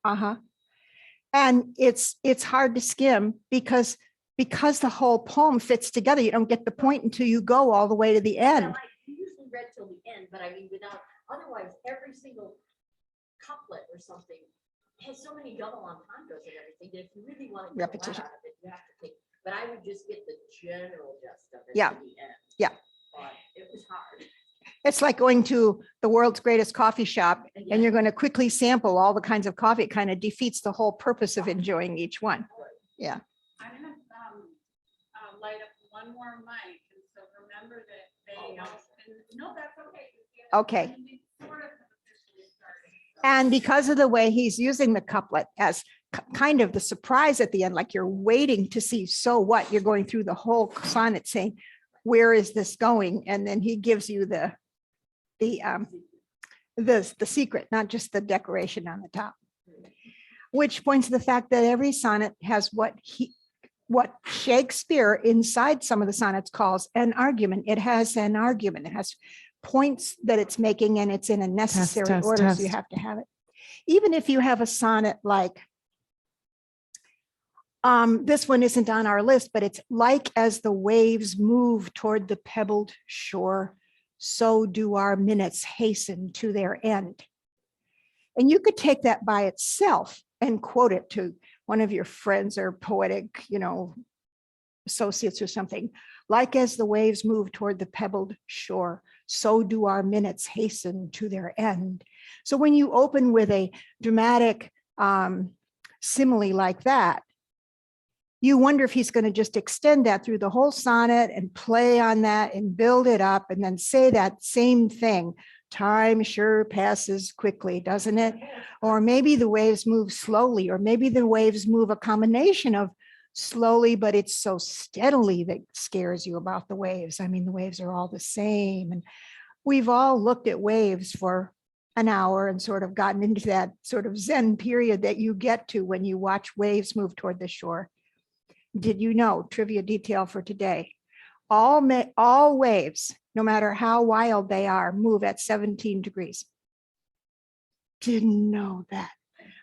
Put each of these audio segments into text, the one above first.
Uh-huh. And it's hard to skim because the whole poem fits together. You don't get the point until you go all the way to the end. Well, I usually read till the end, but I mean, without, otherwise, every single couplet or something has so many double entendres and everything that if you really want to get a lot Repetition. out of it, you have to take. But I would just get the general gist of it Yeah. to the end. Yeah. But it was hard. It's like going to the world's greatest coffee shop and you're going to quickly sample all the kinds of coffee. It kind of defeats the whole purpose of enjoying each one. Yeah. I'm gonna light up one more mic, and so remember that they no, that's okay. Okay. Sort of officially started, so. And because of the way he's using the couplet as kind of the surprise at the end, like you're waiting to see, so what, you're going through the whole sonnet saying, where is this going? And then he gives you the secret, not just the decoration on the top, which points to the fact that every sonnet has what Shakespeare inside some of the sonnets calls an argument. It has an argument. It has points that it's making, and it's in a necessary order. So you have to have it. Even if you have a sonnet like, this one isn't on our list, but it's like as the waves move toward the pebbled shore, so do our minutes hasten to their end. And you could take that by itself and quote it to one of your friends or poetic, associates or something. Like as the waves move toward the pebbled shore, so do our minutes hasten to their end. So when you open with a dramatic simile like that, you wonder if he's going to just extend that through the whole sonnet and play on that and build it up and then say that same thing. Time sure passes quickly, doesn't it? Or maybe the waves move slowly, or maybe the waves move a combination of slowly, but it's so steadily that scares you about the waves. I mean, the waves are all the same. And we've all looked at waves for an hour and sort of gotten into that sort of Zen period that you get to when you watch waves move toward the shore. Did you know, trivia detail for today, all waves, no matter how wild they are, move at 17 degrees. Didn't know that.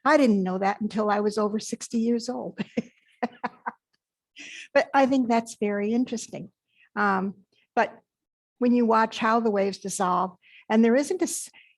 I didn't know that until I was over 60 years old. But I think that's very interesting. But when you watch how the waves dissolve, and there isn't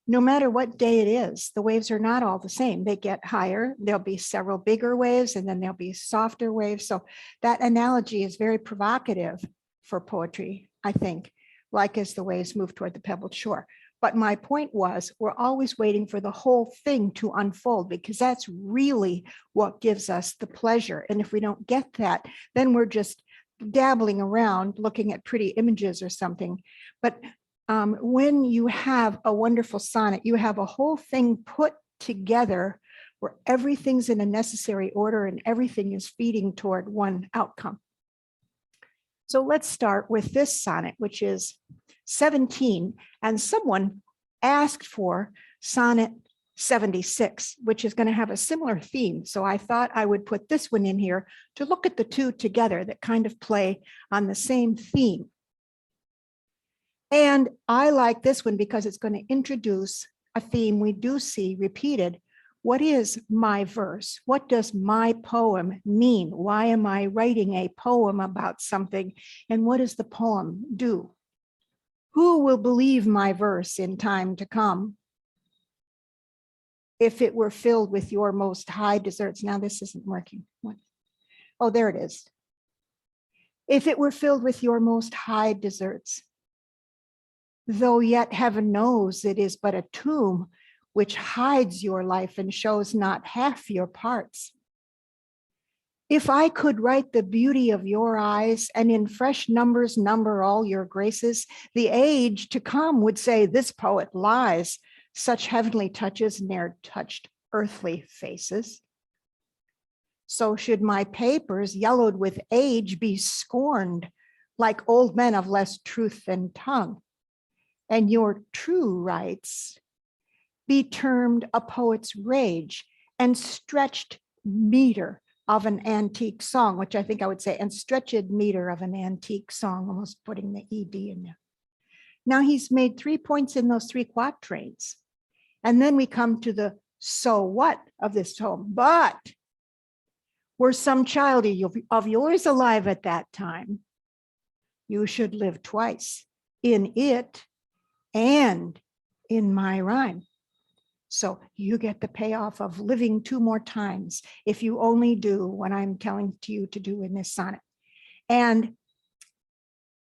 no matter what day it is, the waves are not all the same. They get higher. There'll be several bigger waves, and then there'll be softer waves. So that analogy is very provocative for poetry, I think, like as the waves move toward the pebbled shore. But my point was, we're always waiting for the whole thing to unfold, because that's really what gives us the pleasure. And if we don't get that, then we're just dabbling around looking at pretty images or something. But when you have a wonderful sonnet, you have a whole thing put together where everything's in a necessary order and everything is feeding toward one outcome. So let's start with this sonnet, which is 17, and someone asked for sonnet 76, which is going to have a similar theme. So I thought I would put this one in here to look at the two together that kind of play on the same theme. And I like this one because it's going to introduce a theme we do see repeated. What is my verse? What does my poem mean? Why am I writing a poem about something? And what does the poem do? Who will believe my verse in time to come? If it were filled with your most high deserts. Now this isn't working. What? Oh, there it is. If it were filled with your most high deserts, though yet heaven knows it is but a tomb which hides your life and shows not half your parts. If I could write the beauty of your eyes and in fresh numbers number all your graces, the age to come would say this poet lies. Such heavenly touches ne'er touched earthly faces. So should my papers, yellowed with age, be scorned like old men of less truth than tongue, and your true rights be termed a poet's rage and stretched meter of an antique song, which I think I would say, and stretched meter of an antique song, almost putting the ED in there. Now he's made 3 points in those 3 quatrains. And then we come to the so what of this poem. But were some child of yours alive at that time, you should live twice, in it and in my rhyme. So you get the payoff of living 2 more times if you only do what I'm telling to you to do in this sonnet. And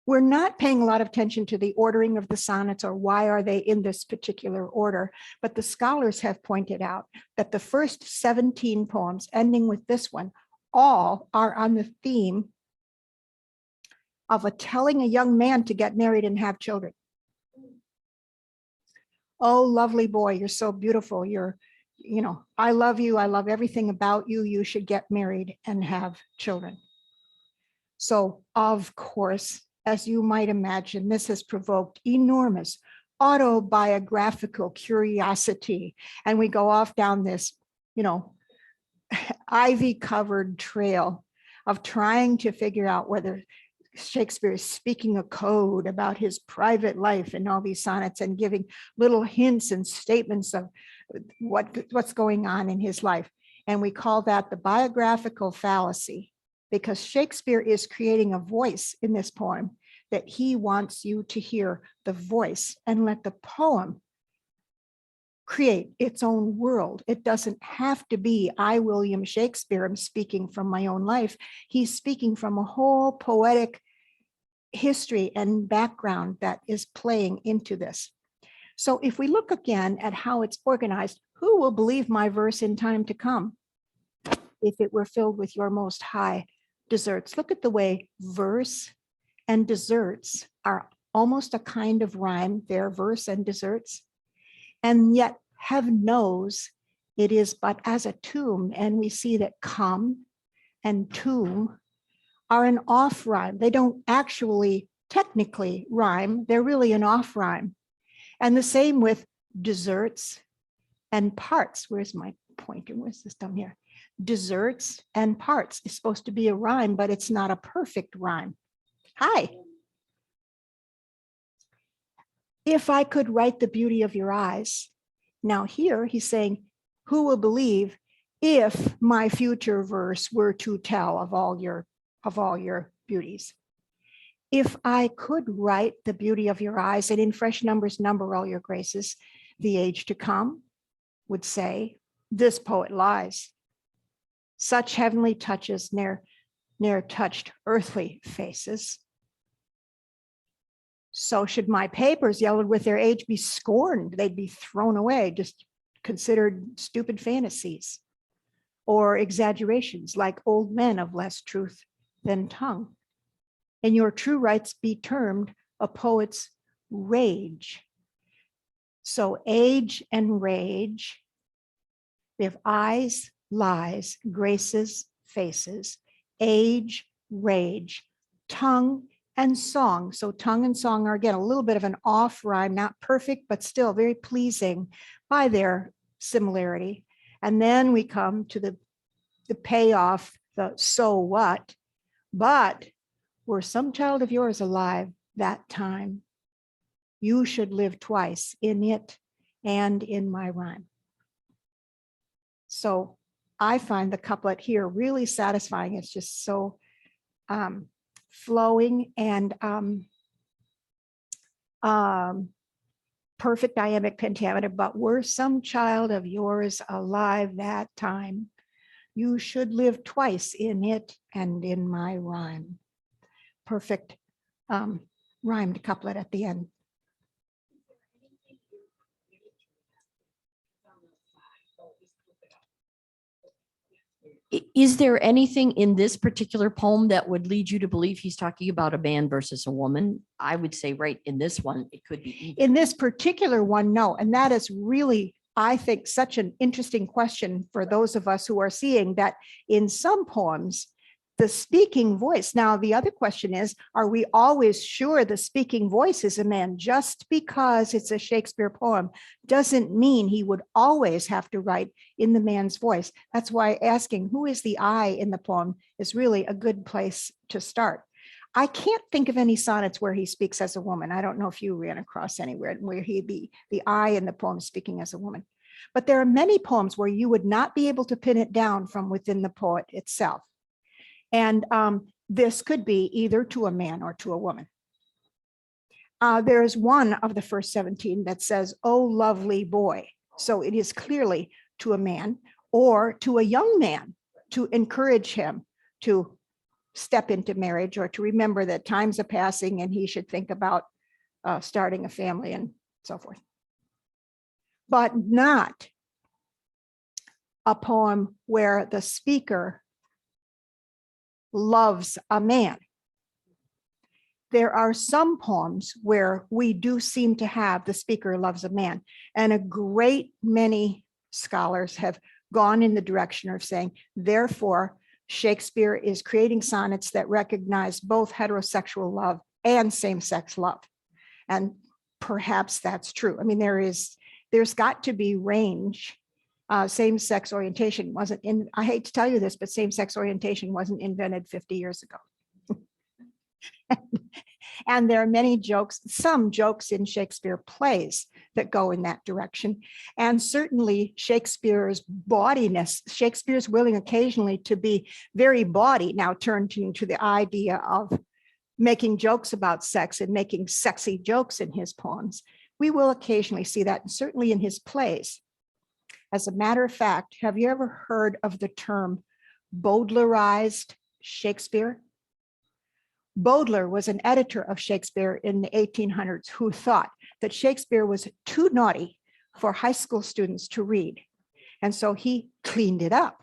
we're not paying a lot of attention to the ordering of the sonnets or why are they in this particular order, but the scholars have pointed out that the first 17 poems, ending with this one, all are on the theme of telling a young man to get married and have children. Oh, lovely boy, you're so beautiful. I love you. I love everything about you. You should get married and have children. So, of course, as you might imagine, this has provoked enormous autobiographical curiosity. And we go off down this, ivy-covered trail of trying to figure out whether Shakespeare is speaking a code about his private life in all these sonnets and giving little hints and statements of what's going on in his life. And we call that the biographical fallacy, because Shakespeare is creating a voice in this poem that he wants you to hear the voice and let the poem create its own world. It doesn't have to be I, William Shakespeare, am speaking from my own life. He's speaking from a whole poetic history and background that is playing into this. So if we look again at how it's organized, who will believe my verse in time to come if it were filled with your most high deserts? Look at the way verse and deserts are almost a kind of rhyme, their verse and deserts. And yet heaven knows it is but as a tomb. And we see that come and tomb are an off rhyme. They don't actually technically rhyme. They're really an off rhyme. And the same with deserts and parts. Where's my pointer? Where's this down here? Deserts and parts is supposed to be a rhyme, but it's not a perfect rhyme. Hi. If I could write the beauty of your eyes. Now here he's saying, who will believe if my future verse were to tell of all your beauties? If I could write the beauty of your eyes and in fresh numbers number all your graces, the age to come would say, this poet lies. Such heavenly touches ne'er touched earthly faces. So should my papers, yellowed with their age, be scorned, they'd be thrown away, just considered stupid fantasies or exaggerations like old men of less truth than tongue. And your true rights be termed a poet's rage. So age and rage, we have eyes, lies, graces, faces, age, rage, tongue, and song. So tongue and song are again a little bit of an off rhyme, not perfect, but still very pleasing by their similarity. And then we come to the payoff, the so what, but were some child of yours alive that time, you should live twice, in it and in my rhyme. So I find the couplet here really satisfying. It's just so flowing and perfect iambic pentameter. But were some child of yours alive that time, you should live twice, in it and in my rhyme. Perfect rhymed couplet at the end. Is there anything in this particular poem that would lead you to believe he's talking about a man versus a woman? I would say right in this one, it could be either. In this particular one, no. And that is really, I think, such an interesting question for those of us who are seeing that in some poems, the speaking voice. Now, the other question is, are we always sure the speaking voice is a man? Just because it's a Shakespeare poem doesn't mean he would always have to write in the man's voice. That's why asking who is the I in the poem is really a good place to start. I can't think of any sonnets where he speaks as a woman. I don't know if you ran across anywhere where he'd be the I in the poem speaking as a woman. But there are many poems where you would not be able to pin it down from within the poet itself. And this could be either to a man or to a woman. There is one of the first 17 that says, "Oh, lovely boy." So it is clearly to a man or to a young man to encourage him to step into marriage or to remember that times are passing and he should think about starting a family and so forth. But not a poem where the speaker loves a man. There are some poems where we do seem to have the speaker loves a man, and a great many scholars have gone in the direction of saying, therefore, Shakespeare is creating sonnets that recognize both heterosexual love and same-sex love. And perhaps that's true. I mean, there's got to be range. Same-sex orientation wasn't in, I hate to tell you this, but same-sex orientation wasn't invented 50 years ago. And there are many jokes, some jokes in Shakespeare plays that go in that direction. And certainly Shakespeare's bawdiness, Shakespeare's willing occasionally to be very bawdy, now turned into the idea of making jokes about sex and making sexy jokes in his poems. We will occasionally see that, and certainly in his plays. As a matter of fact, have you ever heard of the term Bowdlerized Shakespeare? Bowdler was an editor of Shakespeare in the 1800s who thought that Shakespeare was too naughty for high school students to read. And so he cleaned it up.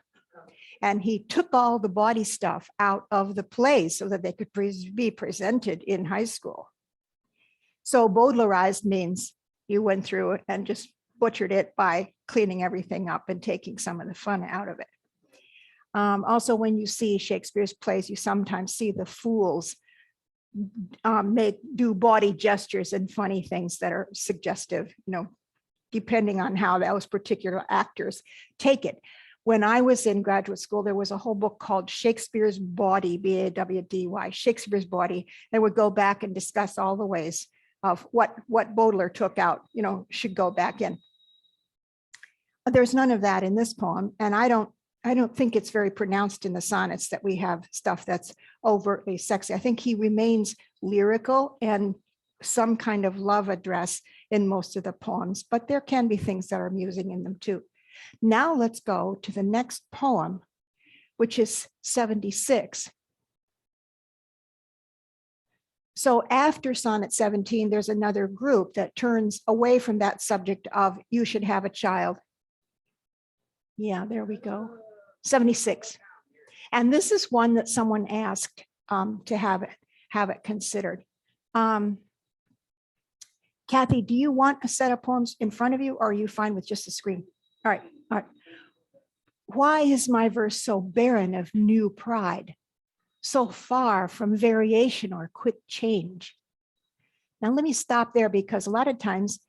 And he took all the bawdy stuff out of the plays so that they could be presented in high school. So Bowdlerized means you went through it and just butchered it by cleaning everything up and taking some of the fun out of it. Also, when you see Shakespeare's plays, you sometimes see the fools do bawdy gestures and funny things that are suggestive, depending on how those particular actors take it. When I was in graduate school, there was a whole book called Shakespeare's Bawdy, B-A-W-D-Y, Shakespeare's Bawdy, that would go back and discuss all the ways of what Bowdler took out, should go back in. There's none of that in this poem, and I don't think it's very pronounced in the sonnets that we have stuff that's overtly sexy. I think he remains lyrical and some kind of love address in most of the poems, but there can be things that are amusing in them too. Now let's go to the next poem, which is 76. So after Sonnet 17, there's another group that turns away from that subject of you should have a child. Yeah, there we go. 76. And this is one that someone asked to have it considered. Kathy, do you want a set of poems in front of you, or are you fine with just the screen? All right. Why is my verse so barren of new pride, so far from variation or quick change? Now let me stop there, because a lot of times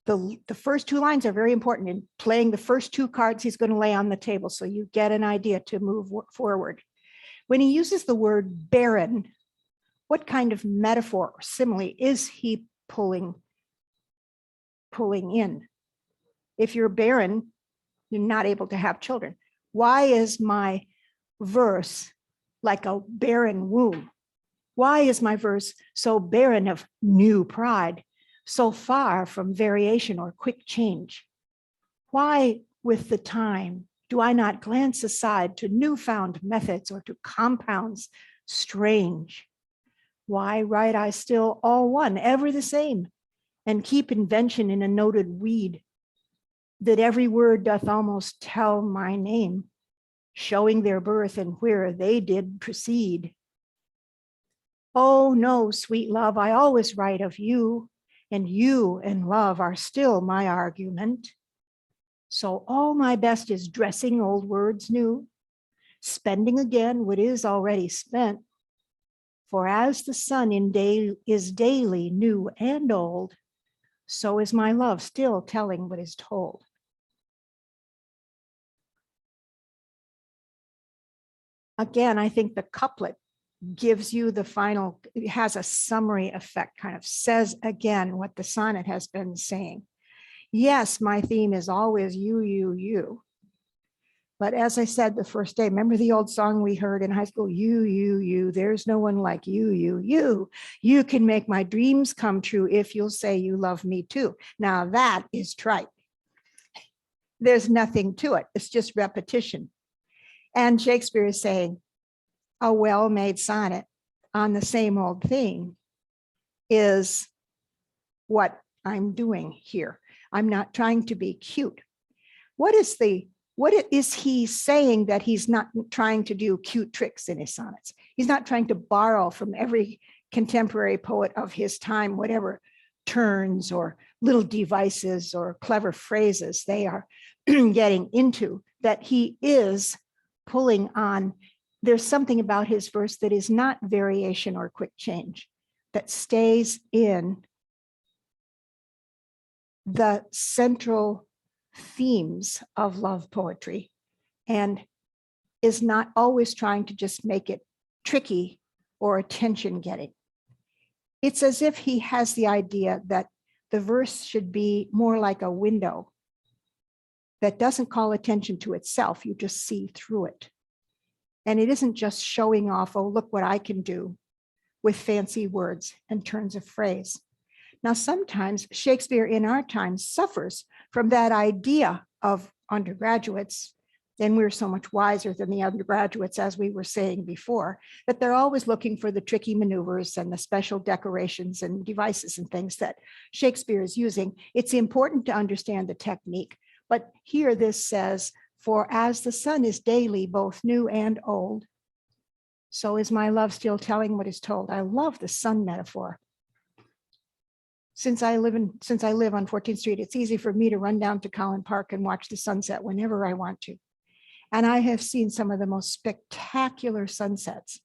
the first two lines are very important in playing the first two cards he's going to lay on the table, so you get an idea to move forward. When he uses the word barren, what kind of metaphor or simile is he pulling in? If you're barren, you're not able to have children. Why is my verse like a barren womb? Why is my verse so barren of new pride, so far from variation or quick change? Why, with the time, do I not glance aside to newfound methods or to compounds strange? Why write I still all one, ever the same, and keep invention in a noted weed, that every word doth almost tell my name, showing their birth and where they did proceed? Oh no, sweet love, I always write of you, and you and love are still my argument. So all my best is dressing old words new, spending again what is already spent. For as the sun is daily new and old, so is my love still telling what is told. Again, I think the couplet gives you the final, it has a summary effect, kind of says again what the sonnet has been saying. Yes, my theme is always you, you, you. But as I said the first day, remember the old song we heard in high school, you, you, there's no one like you, you. You can make my dreams come true if you'll say you love me too. Now that is trite. There's nothing to it. It's just repetition. And Shakespeare is saying, a well-made sonnet on the same old thing is what I'm doing here. I'm not trying to be cute. What is he saying that he's not trying to do cute tricks in his sonnets? He's not trying to borrow from every contemporary poet of his time, whatever turns or little devices or clever phrases they are getting into, that he is pulling on. There's something about his verse that is not variation or quick change, that stays in the central themes of love poetry and is not always trying to just make it tricky or attention getting. It's as if he has the idea that the verse should be more like a window that doesn't call attention to itself. You just see through it. And it isn't just showing off, oh, look what I can do with fancy words and turns of phrase. Now, sometimes Shakespeare in our time suffers from that idea of undergraduates, and we're so much wiser than the undergraduates, as we were saying before, that they're always looking for the tricky maneuvers and the special decorations and devices and things that Shakespeare is using. It's important to understand the technique, but here this says, for as the sun is daily both new and old, so is my love still telling what is told. I love the sun metaphor. Since I live on 14th Street, it's easy for me to run down to Collin Park and watch the sunset whenever I want to. And I have seen some of the most spectacular sunsets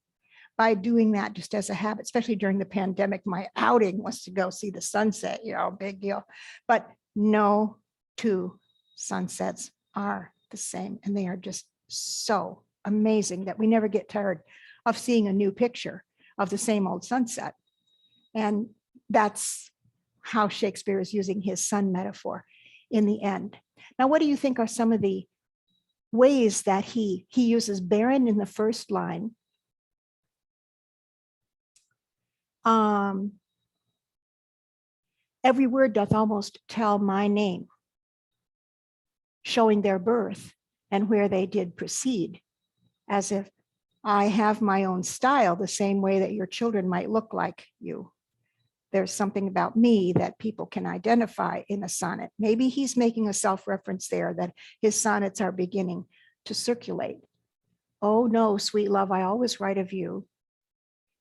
by doing that just as a habit, especially during the pandemic. My outing was to go see the sunset, big deal. But no two sunsets are the same. And they are just so amazing that we never get tired of seeing a new picture of the same old sunset. And that's how Shakespeare is using his sun metaphor in the end. Now, what do you think are some of the ways that he uses barren in the first line? Every word doth almost tell my name, showing their birth and where they did proceed, as if I have my own style, the same way that your children might look like you. There's something about me that people can identify in a sonnet. Maybe he's making a self-reference there, that his sonnets are beginning to circulate. Oh no, sweet love, I always write of you,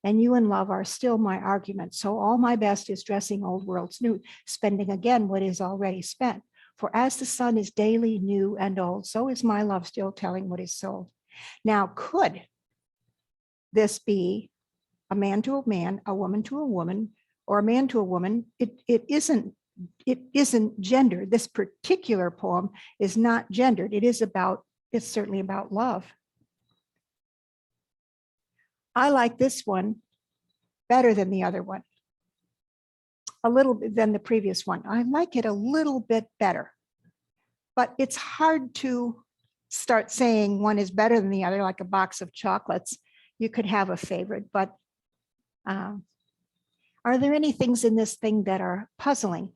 and you and love are still my argument. So all my best is dressing old worlds new, spending again what is already spent. For as the sun is daily new and old, so is my love still telling what is sold. Now, could this be a man to a man, a woman to a woman, or a man to a woman? It isn't gendered. This particular poem is not gendered. It's certainly about love. I like this one better than the other one, a little bit than the previous one. I like it a little bit better, but it's hard to start saying one is better than the other, like a box of chocolates. You could have a favorite, but are there any things in this thing that are puzzling?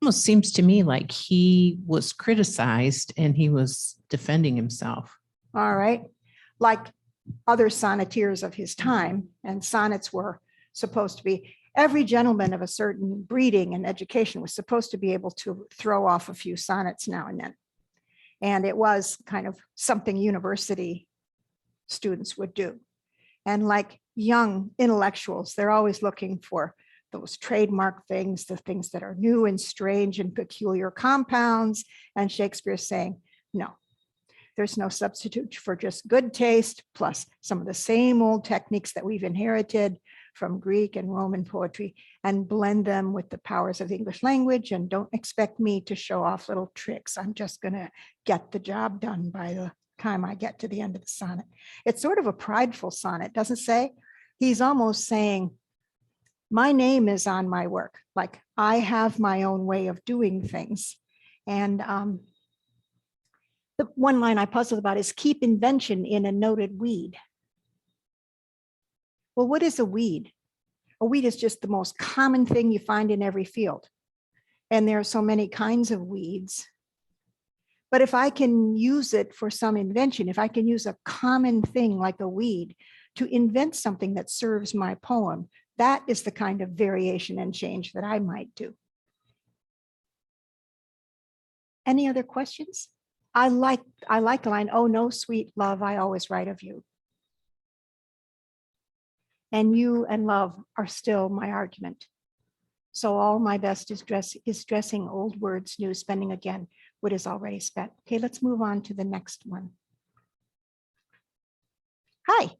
Almost seems to me like he was criticized and he was defending himself. All right. Like other sonneteers of his time, and sonnets were supposed to be, every gentleman of a certain breeding and education was supposed to be able to throw off a few sonnets now and then. And it was kind of something university students would do. And like young intellectuals, they're always looking for those trademark things, the things that are new and strange and peculiar compounds. And Shakespeare's saying, no, there's no substitute for just good taste, plus some of the same old techniques that we've inherited from Greek and Roman poetry, and blend them with the powers of the English language. And don't expect me to show off little tricks. I'm just going to get the job done by the time I get to the end of the sonnet. It's sort of a prideful sonnet, doesn't say? He's almost saying, my name is on my work. Like I have my own way of doing things. And the one line I puzzled about is keep invention in a noted weed. Well, what is a weed? A weed is just the most common thing you find in every field. And there are so many kinds of weeds. But if I can use it for some invention, if I can use a common thing like a weed to invent something that serves my poem, that is the kind of variation and change that I might do. Any other questions? I like the line, oh, no, sweet love, I always write of you. And you and love are still my argument. So all my best is dressing old words new, spending again what is already spent. Okay, let's move on to the next one. Hi.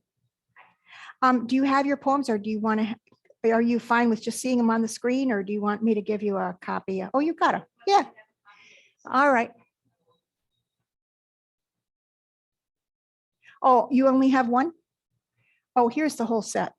Do you have your poems, or do you want to, are you fine with just seeing them on the screen, or do you want me to give you a copy? Oh, you got them. Yeah. All right. Oh, you only have one? Oh, here's the whole set.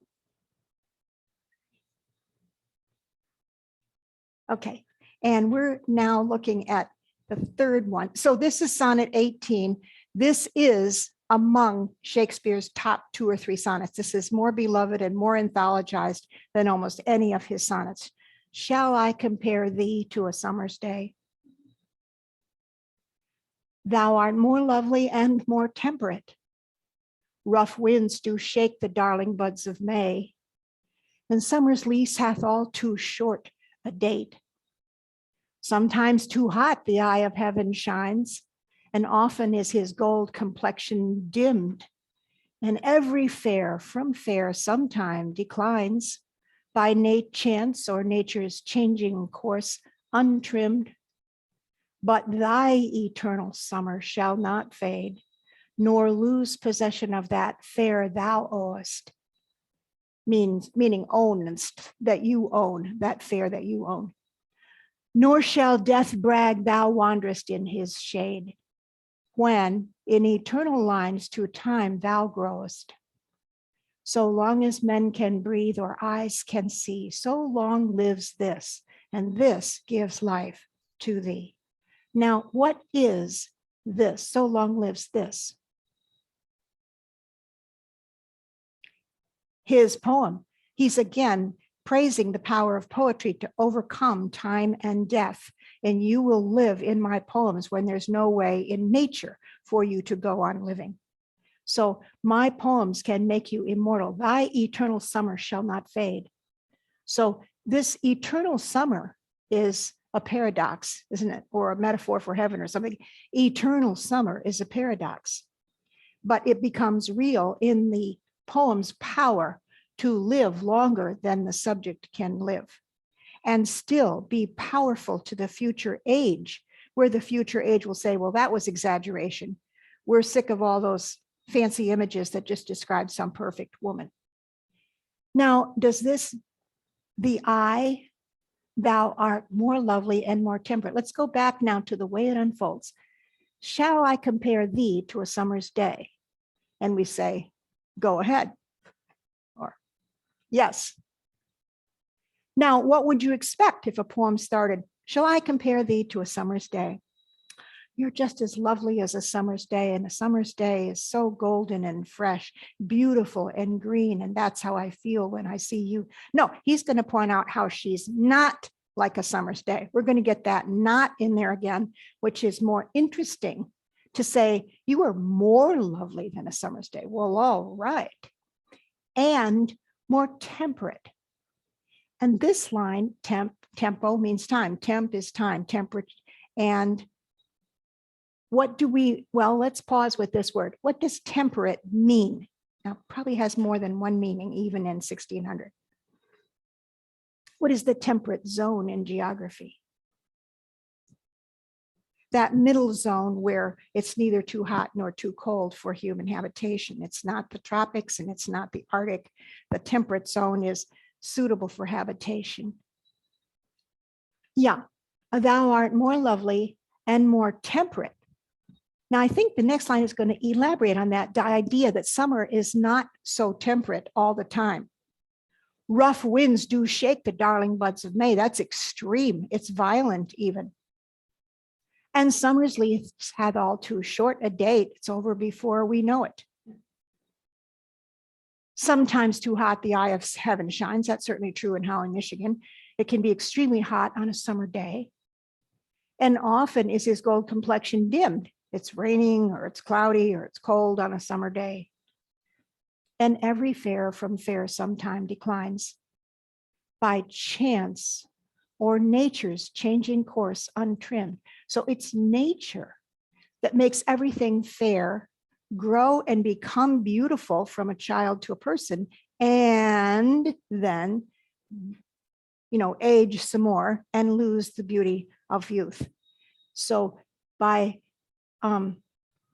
Okay, and we're now looking at the third one. So this is Sonnet 18. This is among Shakespeare's top 2 or 3 sonnets. This is more beloved and more anthologized than almost any of his sonnets. Shall I compare thee to a summer's day? Thou art more lovely and more temperate. Rough winds do shake the darling buds of May, and summer's lease hath all too short a date. Sometimes too hot the eye of heaven shines, and often is his gold complexion dimmed, and every fair from fair sometime declines, by chance or nature's changing course untrimmed. But thy eternal summer shall not fade, nor lose possession of that fair thou owest. Meaning ownest, that you own, that fair that you own. Nor shall death brag thou wanderest in his shade, when in eternal lines to time thou growest. So long as men can breathe or eyes can see, so long lives this, and this gives life to thee. Now, what is this? So long lives this. His poem. He's again praising the power of poetry to overcome time and death. And you will live in my poems when there's no way in nature for you to go on living. So my poems can make you immortal. Thy eternal summer shall not fade. So this eternal summer is a paradox, isn't it? Or a metaphor for heaven or something. Eternal summer is a paradox, but it becomes real in the poem's power to live longer than the subject can live and still be powerful to the future age, where the future age will say, well, that was exaggeration. We're sick of all those fancy images that just describe some perfect woman. Now, does this, the eye, thou art more lovely and more temperate. Let's go back now to the way it unfolds. Shall I compare thee to a summer's day? And we say, go ahead. Or yes. Now, what would you expect if a poem started, shall I compare thee to a summer's day? You're just as lovely as a summer's day, and a summer's day is so golden and fresh, beautiful and green, and that's how I feel when I see you. No, he's going to point out how she's not like a summer's day. We're going to get that not in there again, which is more interesting to say, you are more lovely than a summer's day. Well, all right. And more temperate. And this line, tempo means time. Temp is time, temperate. And what do we, well, let's pause with this word. What does temperate mean? Now, probably has more than one meaning, even in 1600. What is the temperate zone in geography? That middle zone where it's neither too hot nor too cold for human habitation. It's not the tropics and it's not the Arctic. The temperate zone is suitable for habitation. Yeah, thou art more lovely and more temperate. Now, I think the next line is going to elaborate on that, the idea that summer is not so temperate all the time. Rough winds do shake the darling buds of May. That's extreme. It's violent even. And summer's leaves hath all too short a date. It's over before we know it. Sometimes too hot the eye of heaven shines. That's certainly true in Howling, Michigan. It can be extremely hot on a summer day. And often is his gold complexion dimmed. It's raining or it's cloudy or it's cold on a summer day. And every fair from fair sometime declines by chance or nature's changing course untrimmed. So it's nature that makes everything fair, grow and become beautiful from a child to a person, and then, age some more and lose the beauty of youth. So by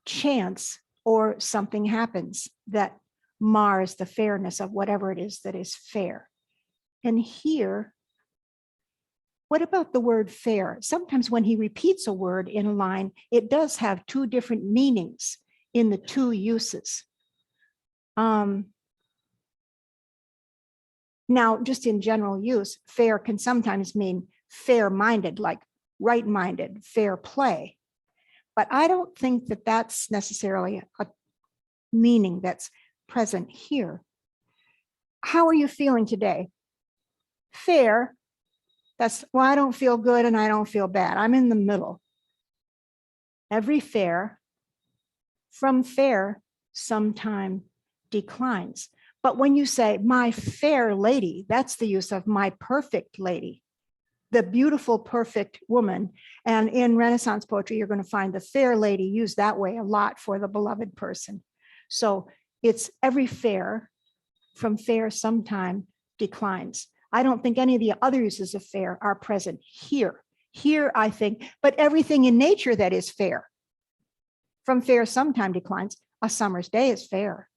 chance or something happens that mars the fairness of whatever it is that is fair. And here, what about the word fair? Sometimes when he repeats a word in a line, it does have two different meanings in the two uses. Now, just in general use, fair can sometimes mean fair-minded, like right-minded, fair play. But I don't think that that's necessarily a meaning that's present here. How are you feeling today? Fair. Well, I don't feel good and I don't feel bad. I'm in the middle. Every fair from fair sometime declines. But when you say my fair lady, that's the use of my perfect lady, the beautiful, perfect woman. And in Renaissance poetry, you're going to find the fair lady used that way a lot for the beloved person. So it's every fair from fair sometime declines. I don't think any of the other uses of fair are present here. Here, I think, but everything in nature that is fair from fair sometime declines. A summer's day is fair.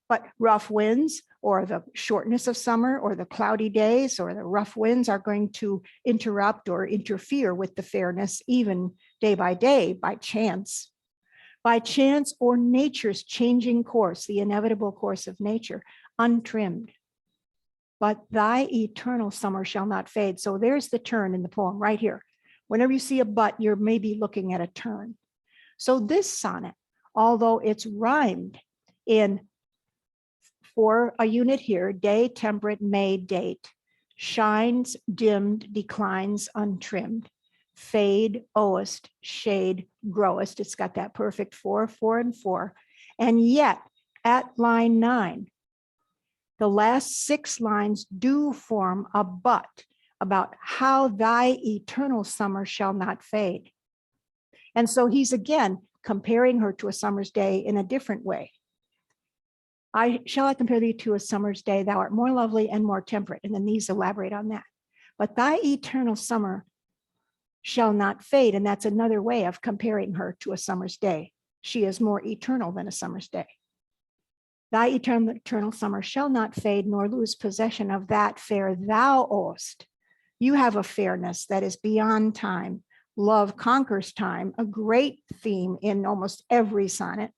But rough winds or the shortness of summer or the cloudy days or the rough winds are going to interrupt or interfere with the fairness even day by day by chance or nature's changing course, the inevitable course of nature, untrimmed. But thy eternal summer shall not fade. So there's the turn in the poem right here. Whenever you see a but, you're maybe looking at a turn. So this sonnet, although it's rhymed in for a unit here, day, temperate, May, date, shines, dimmed, declines, untrimmed, fade, owest, shade, growest. It's got that perfect 4, 4, and 4. And yet at line 9, the last 6 lines do form a but about how thy eternal summer shall not fade. And so he's again comparing her to a summer's day in a different way. Shall I compare thee to a summer's day? Thou art more lovely and more temperate. And then these elaborate on that. But thy eternal summer shall not fade. And that's another way of comparing her to a summer's day. She is more eternal than a summer's day. Thy eternal summer shall not fade, nor lose possession of that fair thou owest. You have a fairness that is beyond time. Love conquers time, a great theme in almost every sonnet.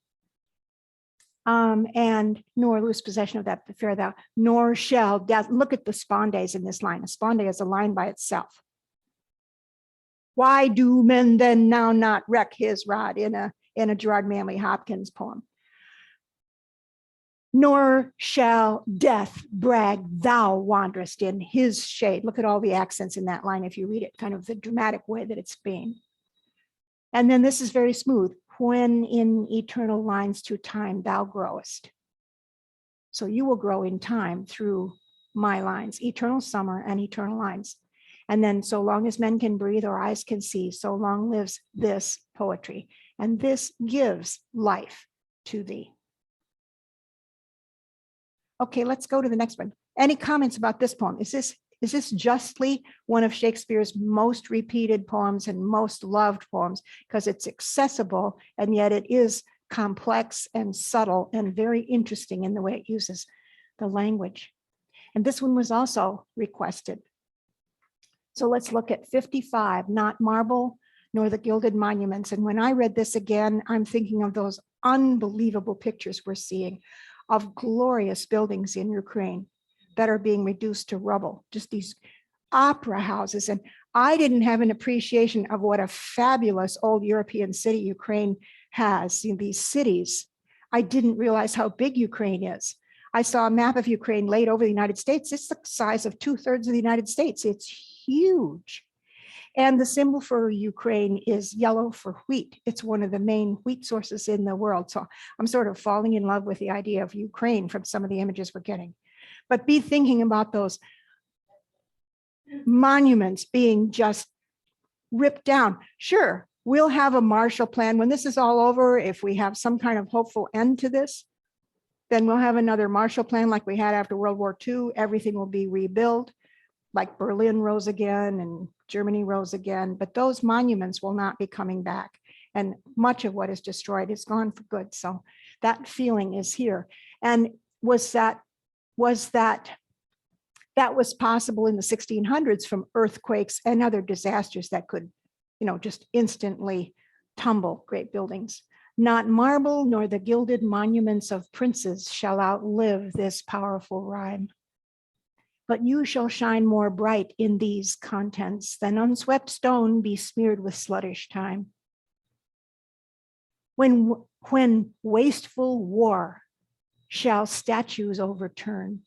And nor lose possession of that fair thou, nor shall death. Look at the spondes in this line. A sponde is a line by itself. Why do men then now not wreck his rod in a Gerard Manley Hopkins poem? Nor shall death brag thou wanderest in his shade. Look at all the accents in that line if you read it, kind of the dramatic way that it's being. And then this is very smooth. When in eternal lines to time thou growest. So you will grow in time through my lines, eternal summer and eternal lines. And then so long as men can breathe or eyes can see, so long lives this poetry. And this gives life to thee. Okay, let's go to the next one. Any comments about this poem? Is this justly one of Shakespeare's most repeated poems and most loved poems because it's accessible and yet it is complex and subtle and very interesting in the way it uses the language. And this one was also requested. So let's look at 55, not marble, nor the gilded monuments. And when I read this again, I'm thinking of those unbelievable pictures we're seeing of glorious buildings in Ukraine that are being reduced to rubble, just these opera houses. And I didn't have an appreciation of what a fabulous old European city Ukraine has in these cities. I didn't realize how big Ukraine is. I saw a map of Ukraine laid over the United States. It's the size of 2/3 of the United States. It's huge. And the symbol for Ukraine is yellow for wheat. It's one of the main wheat sources in the world. So I'm sort of falling in love with the idea of Ukraine from some of the images we're getting. But be thinking about those monuments being just ripped down. Sure, we'll have a Marshall Plan. When this is all over, if we have some kind of hopeful end to this, then we'll have another Marshall Plan like we had after World War II. Everything will be rebuilt, like Berlin rose again and Germany rose again, but those monuments will not be coming back. And much of what is destroyed is gone for good. So that feeling is here. And that was possible in the 1600s from earthquakes and other disasters that could, just instantly tumble great buildings. Not marble nor the gilded monuments of princes shall outlive this powerful rhyme. But you shall shine more bright in these contents than unswept stone besmeared with sluttish time. When wasteful war shall statues overturn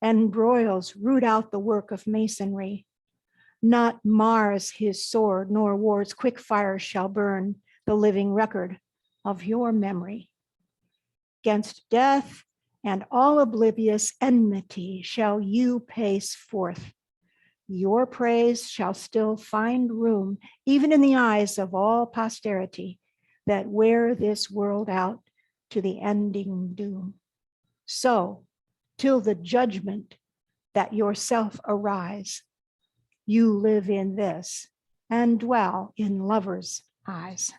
and broils root out the work of masonry, not Mars his sword, nor war's quick fire shall burn the living record of your memory. Against death and all oblivious enmity shall you pace forth. Your praise shall still find room, even in the eyes of all posterity that wear this world out to the ending doom. So, till the judgment that yourself arise, you live in this and dwell in lovers' eyes.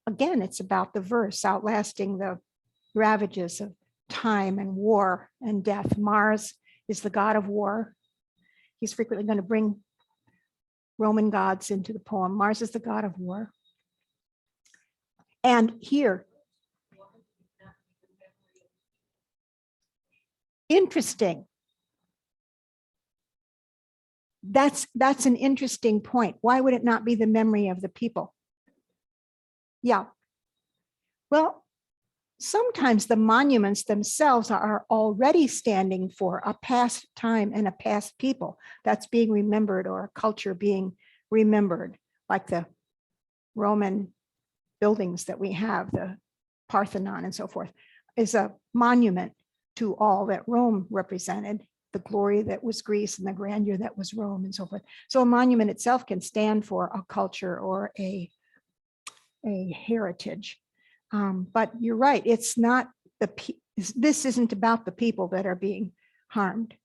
Again, it's about the verse outlasting the ravages of time and war and death. Mars is the god of war. He's frequently going to bring Roman gods into the poem. Mars is the god of war. And here, interesting. That's an interesting point. Why would it not be the memory of the people? Yeah. Well, sometimes the monuments themselves are already standing for a past time and a past people that's being remembered, or a culture being remembered, like the Roman buildings that we have, the Parthenon and so forth, is a monument to all that Rome represented, the glory that was Greece and the grandeur that was Rome and so forth. So a monument itself can stand for a culture or a heritage. But you're right, it's not this isn't about the people that are being harmed.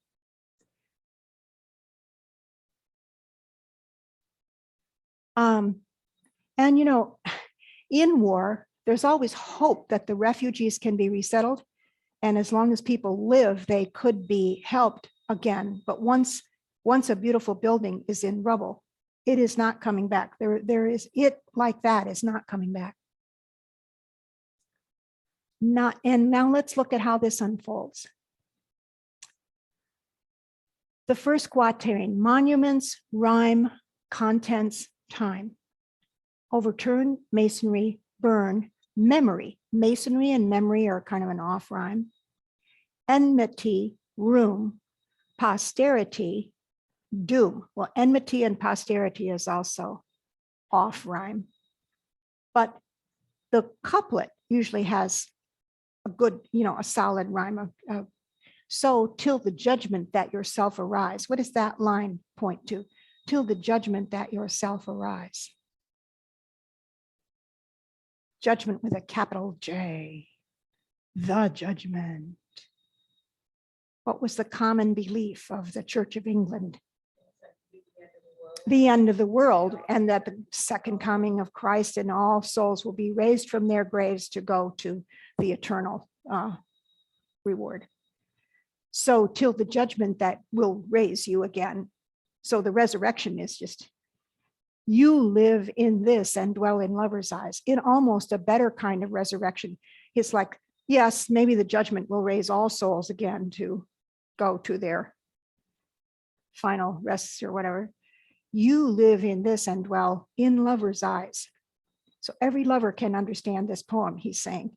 And in war, there's always hope that the refugees can be resettled. And as long as people live, they could be helped again. But once a beautiful building is in rubble, it is not coming back. It like that is not coming back. And now let's look at how this unfolds. The first quatrain: monuments, rhyme, contents, time. Overturn, masonry, burn, memory. Masonry and memory are kind of an off rhyme. Enmity, room, posterity, doom. Well, enmity and posterity is also off rhyme. But the couplet usually has a good, a solid rhyme of so till the judgment that yourself arise. What does that line point to? Till the judgment that yourself arise. Judgment with a capital J. The judgment. What was the common belief of the Church of England? The end of the world, and that the second coming of Christ, and all souls will be raised from their graves to go to the eternal reward. So till the judgment that will raise you again. So the resurrection is just You live in this and dwell in lovers' eyes, in almost a better kind of resurrection. It's like, yes, maybe the judgment will raise all souls again to go to their final rests or whatever. You live in this and dwell in lovers' eyes. So every lover can understand this poem, he's saying,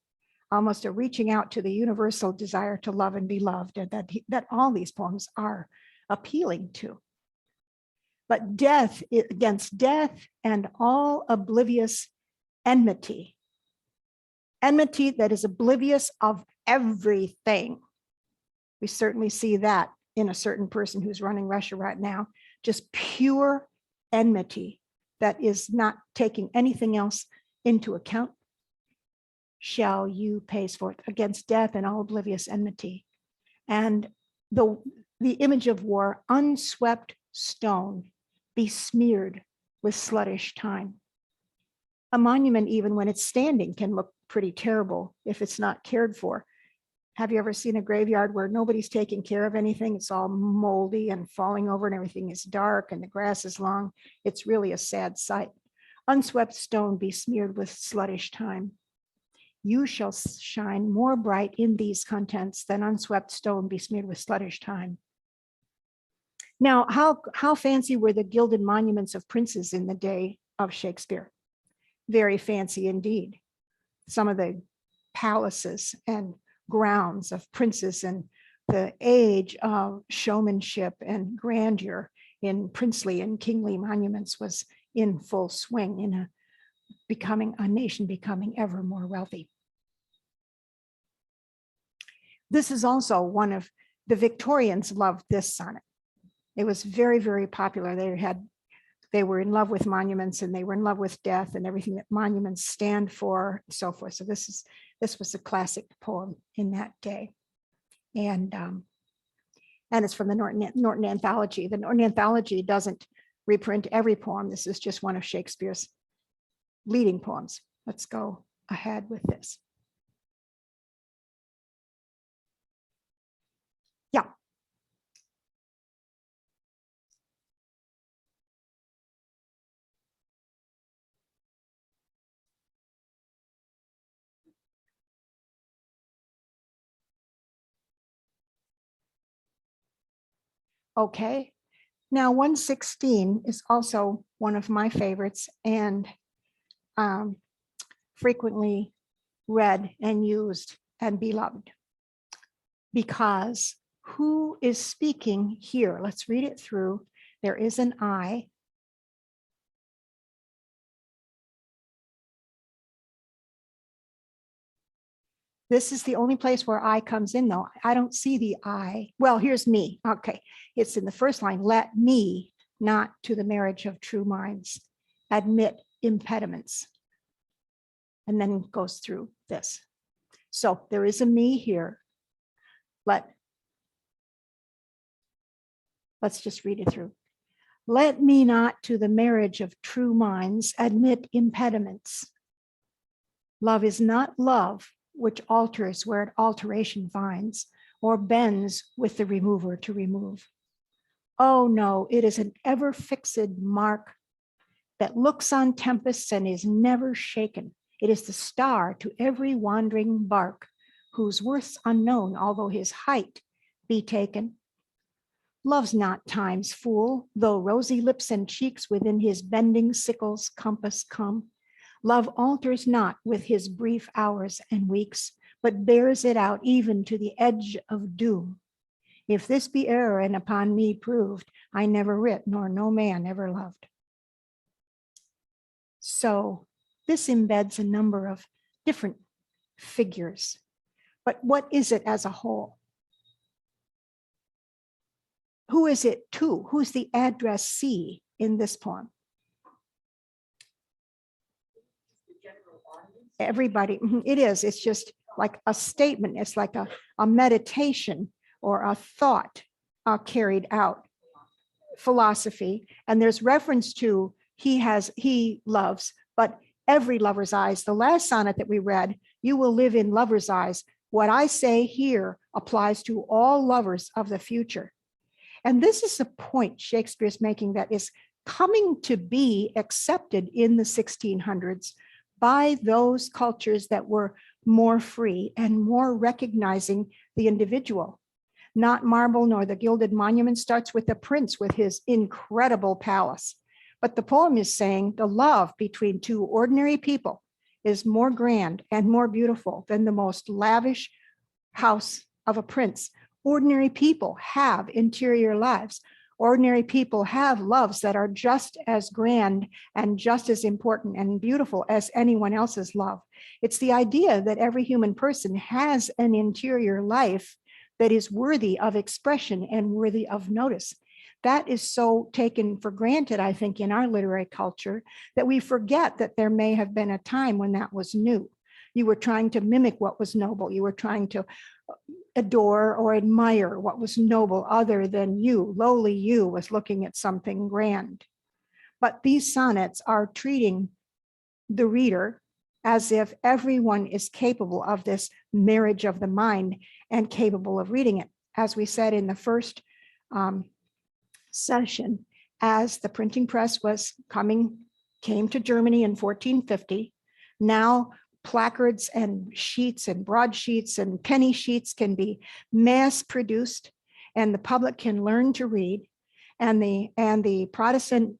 almost a reaching out to the universal desire to love and be loved, and that all these poems are appealing to. But death, against death and all oblivious enmity that is oblivious of everything. We certainly see that in a certain person who's running Russia right now, just pure enmity that is not taking anything else into account. Shall you pace forth against death and all oblivious enmity. And the image of war, unswept stone, besmeared with sluttish time. A monument, even when it's standing, can look pretty terrible if it's not cared for. Have you ever seen a graveyard where nobody's taking care of anything? It's all moldy and falling over and everything is dark and the grass is long. It's really a sad sight. Unswept stone besmeared with sluttish time. You shall shine more bright in these contents than unswept stone besmeared with sluttish time. Now, how fancy were the gilded monuments of princes in the day of Shakespeare? Very fancy indeed. Some of the palaces and grounds of princes in the age of showmanship and grandeur in princely and kingly monuments was in full swing in a nation becoming ever more wealthy. This is also one of the Victorians loved this sonnet. It was very, very popular. They were in love with monuments and they were in love with death and everything that monuments stand for, and so forth. So this was a classic poem in that day. And it's from the Norton Anthology. The Norton Anthology doesn't reprint every poem. This is just one of Shakespeare's leading poems. Let's go ahead with this. Yeah. Okay. Now 116 is also one of my favorites and frequently read and used and beloved. Because who is speaking here? Let's read it through. There is an I. This is the only place where I comes in though. I don't see the I. Well, here's me. Okay. It's in the first line. Let me not to the marriage of true minds admit impediments. And then goes through this. So there is a me here. Let's just read it through. Let me not to the marriage of true minds admit impediments. Love is not love, which alters where it alteration finds, or bends with the remover to remove. Oh no, it is an ever fixed mark that looks on tempests and is never shaken. It is the star to every wandering bark, whose worth's unknown, although his height be taken. Love's not time's fool, though rosy lips and cheeks within his bending sickle's compass come. Love alters not with his brief hours and weeks, but bears it out even to the edge of doom. If this be error and upon me proved, I never writ, nor no man ever loved. So this embeds a number of different figures, but what is it as a whole? Who is it to? Who's the addressee in this poem? Everybody. It is. It's just like a statement. It's like a meditation or a thought carried out, philosophy. And there's reference to he loves, but every lover's eyes. The last sonnet that we read, you will live in lover's eyes. What I say here applies to all lovers of the future. And this is the point Shakespeare's making that is coming to be accepted in the 1600s by those cultures that were more free and more recognizing the individual. Not marble nor the gilded monument starts with the prince with his incredible palace. But the poem is saying the love between two ordinary people is more grand and more beautiful than the most lavish house of a prince. Ordinary people have interior lives. Ordinary people have loves that are just as grand and just as important and beautiful as anyone else's love. It's the idea that every human person has an interior life that is worthy of expression and worthy of notice. That is so taken for granted, I think, in our literary culture, that we forget that there may have been a time when that was new. You were trying to mimic what was noble. You were trying to adore or admire what was noble other than you. Lowly you was looking at something grand. But these sonnets are treating the reader as if everyone is capable of this marriage of the mind and capable of reading it. As we said in the first session, as the printing press came to Germany in 1450, now placards and sheets and broadsheets and penny sheets can be mass produced and the public can learn to read. And the Protestant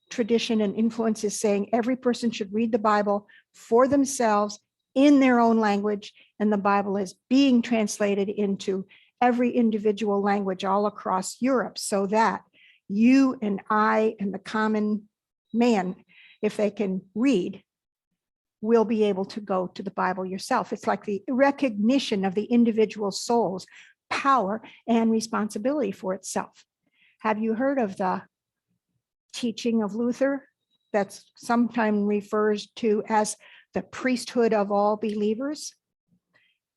tradition and influence is saying every person should read the Bible for themselves in their own language. And the Bible is being translated into every individual language all across Europe so that you and I and the common man, if they can read, will be able to go to the Bible yourself. It's like the recognition of the individual soul's power and responsibility for itself. Have you heard of the teaching of Luther that's sometimes refers to as the priesthood of all believers?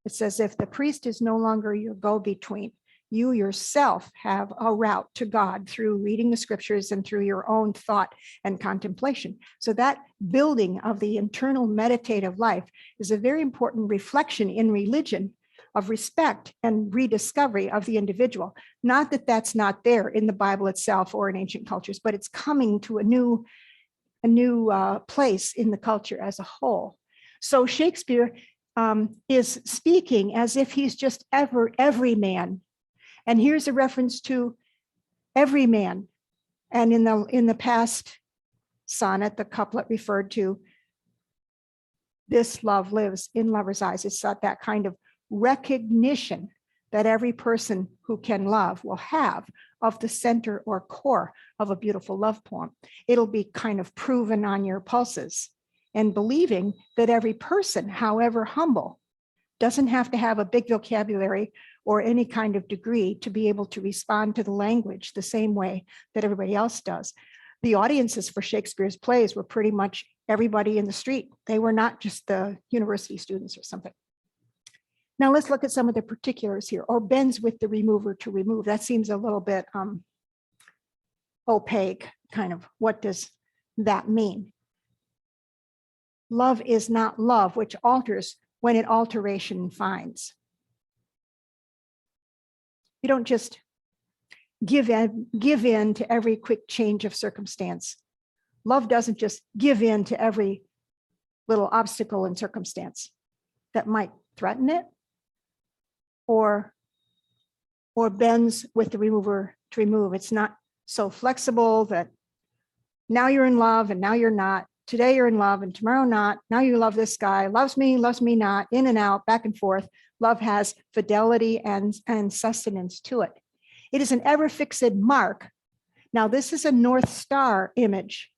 It says if the priest is no longer your go-between, you yourself have a route to God through reading the scriptures and through your own thought and contemplation. So that building of the internal meditative life is a very important reflection in religion of respect and rediscovery of the individual. Not that that's not there in the Bible itself or in ancient cultures, but it's coming to a new place in the culture as a whole. So Shakespeare is speaking as if he's just every man. And here's a reference to every man. And in the past sonnet, the couplet referred to this love lives in lover's eyes. It's that kind of recognition that every person who can love will have of the center or core of a beautiful love poem. It'll be kind of proven on your pulses, and believing that every person, however humble, doesn't have to have a big vocabulary or any kind of degree to be able to respond to the language the same way that everybody else does. The audiences for Shakespeare's plays were pretty much everybody in the street. They were not just the university students or something. Now let's look at some of the particulars here, or bends with the remover to remove. That seems a little bit opaque, kind of. What does that mean? Love is not love, which alters when it alteration finds. You don't just give in to every quick change of circumstance. Love doesn't just give in to every little obstacle in circumstance that might threaten it, or bends with the remover to remove. It's not so flexible that now you're in love and now you're not. Today you're in love and tomorrow not. Now you love this guy, loves me not, in and out, back and forth. Love has fidelity and sustenance to it. It is an ever-fixed mark. Now this is a North Star image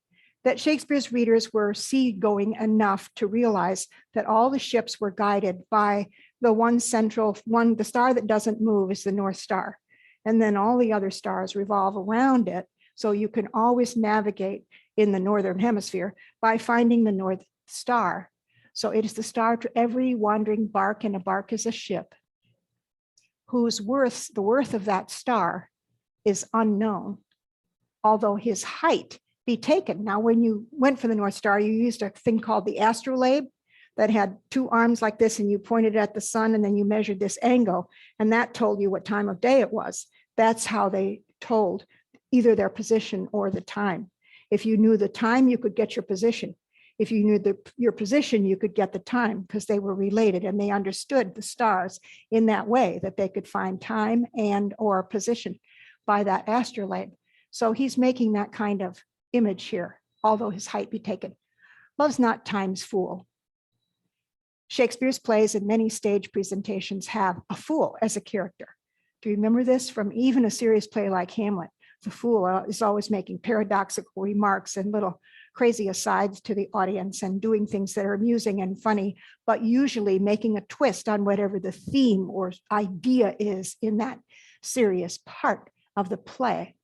that Shakespeare's readers were seagoing enough to realize that all the ships were guided by the one central one. The star that doesn't move is the North Star. And then all the other stars revolve around it. So you can always navigate in the Northern Hemisphere by finding the North Star. So it is the star to every wandering bark, and a bark is a ship, whose the worth of that star is unknown, although his height be taken. Now, when you went for the North Star, you used a thing called the astrolabe that had two arms like this, and you pointed at the sun, and then you measured this angle, and that told you what time of day it was. That's how they told either their position or the time. If you knew the time, you could get your position. If you knew your position, you could get the time, because they were related and they understood the stars in that way, that they could find time and or position by that astrolabe. So he's making that kind of image here, although his height be taken. Love's not time's fool. Shakespeare's plays and many stage presentations have a fool as a character. Do you remember this from even a serious play like Hamlet? The fool is always making paradoxical remarks and little crazy asides to the audience and doing things that are amusing and funny, but usually making a twist on whatever the theme or idea is in that serious part of the play.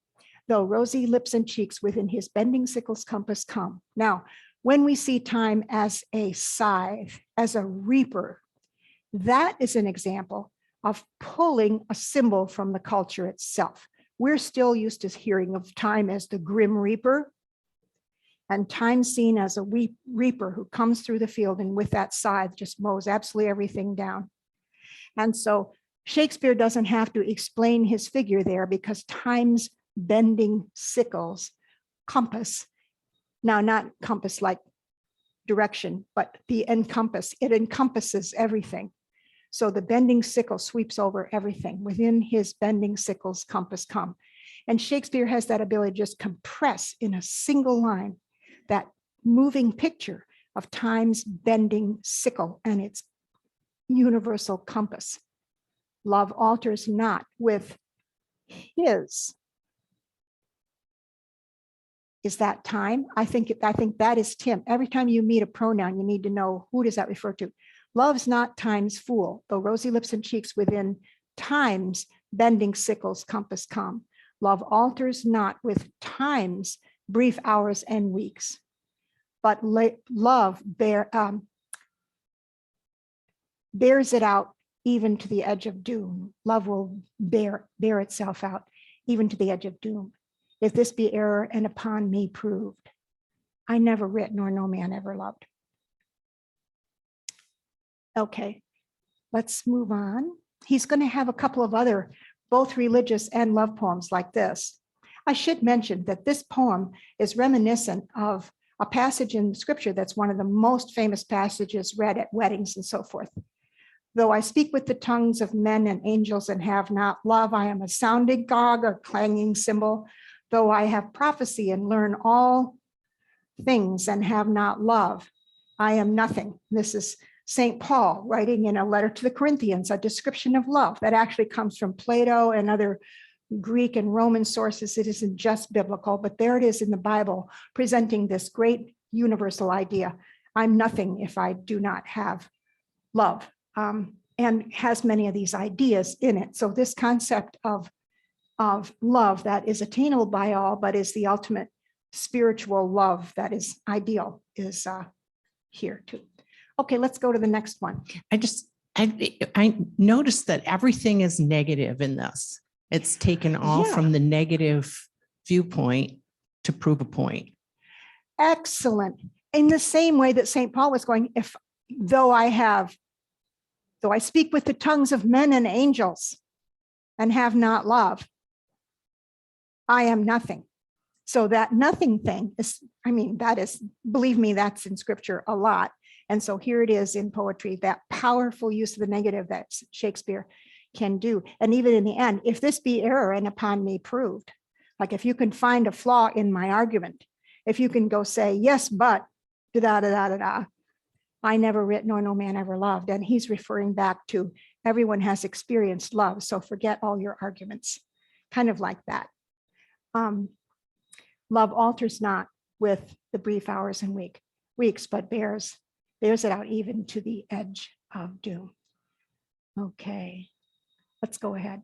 Though rosy lips and cheeks within his bending sickle's compass come. Now, when we see time as a scythe, as a reaper, that is an example of pulling a symbol from the culture itself. We're still used to hearing of time as the grim reaper, and time seen as a reaper who comes through the field and with that scythe just mows absolutely everything down. And so Shakespeare doesn't have to explain his figure there, because time's bending sickles compass, now not compass like direction, but the encompass, it encompasses everything. So the bending sickle sweeps over everything. Within his bending sickle's compass come. And Shakespeare has that ability to just compress in a single line that moving picture of time's bending sickle and its universal compass. Love alters not with his. Is that time? I think that is Tim. Every time you meet a pronoun, you need to know, who does that refer to? Love's not time's fool, though rosy lips and cheeks within time's bending sickle's compass come. Love alters not with time's brief hours and weeks, but love bears it out even to the edge of doom. Love will bear itself out even to the edge of doom. If this be error and upon me proved, I never writ nor no man ever loved. Okay, let's move on. He's going to have a couple of other, both religious and love poems like this. I should mention that this poem is reminiscent of a passage in scripture that's one of the most famous passages read at weddings and so forth. Though I speak with the tongues of men and angels and have not love, I am a sounding gong or clanging cymbal. Though I have prophecy and learn all things and have not love, I am nothing. This is St. Paul writing in a letter to the Corinthians, a description of love that actually comes from Plato and other Greek and Roman sources. It isn't just biblical, but there it is in the Bible, presenting this great universal idea. I'm nothing if I do not have love, and has many of these ideas in it. So this concept of love that is attainable by all, but is the ultimate spiritual love that is ideal, is here too. Okay, let's go to the next one. I noticed that everything is negative in this. It's taken all Yeah. from the negative viewpoint to prove a point. Excellent. In the same way that St. Paul was going, though I speak with the tongues of men and angels and have not love, I am nothing. So that nothing thing is, believe me, that's in scripture a lot. And so here it is in poetry, that powerful use of the negative that Shakespeare can do. And even in the end, if this be error and upon me proved, like if you can find a flaw in my argument, if you can go say, yes, but I never writ nor no man ever loved. And he's referring back to everyone has experienced love. So forget all your arguments, kind of like that. Love alters not with the brief hours and weeks, but bears it out even to the edge of doom. Okay, let's go ahead.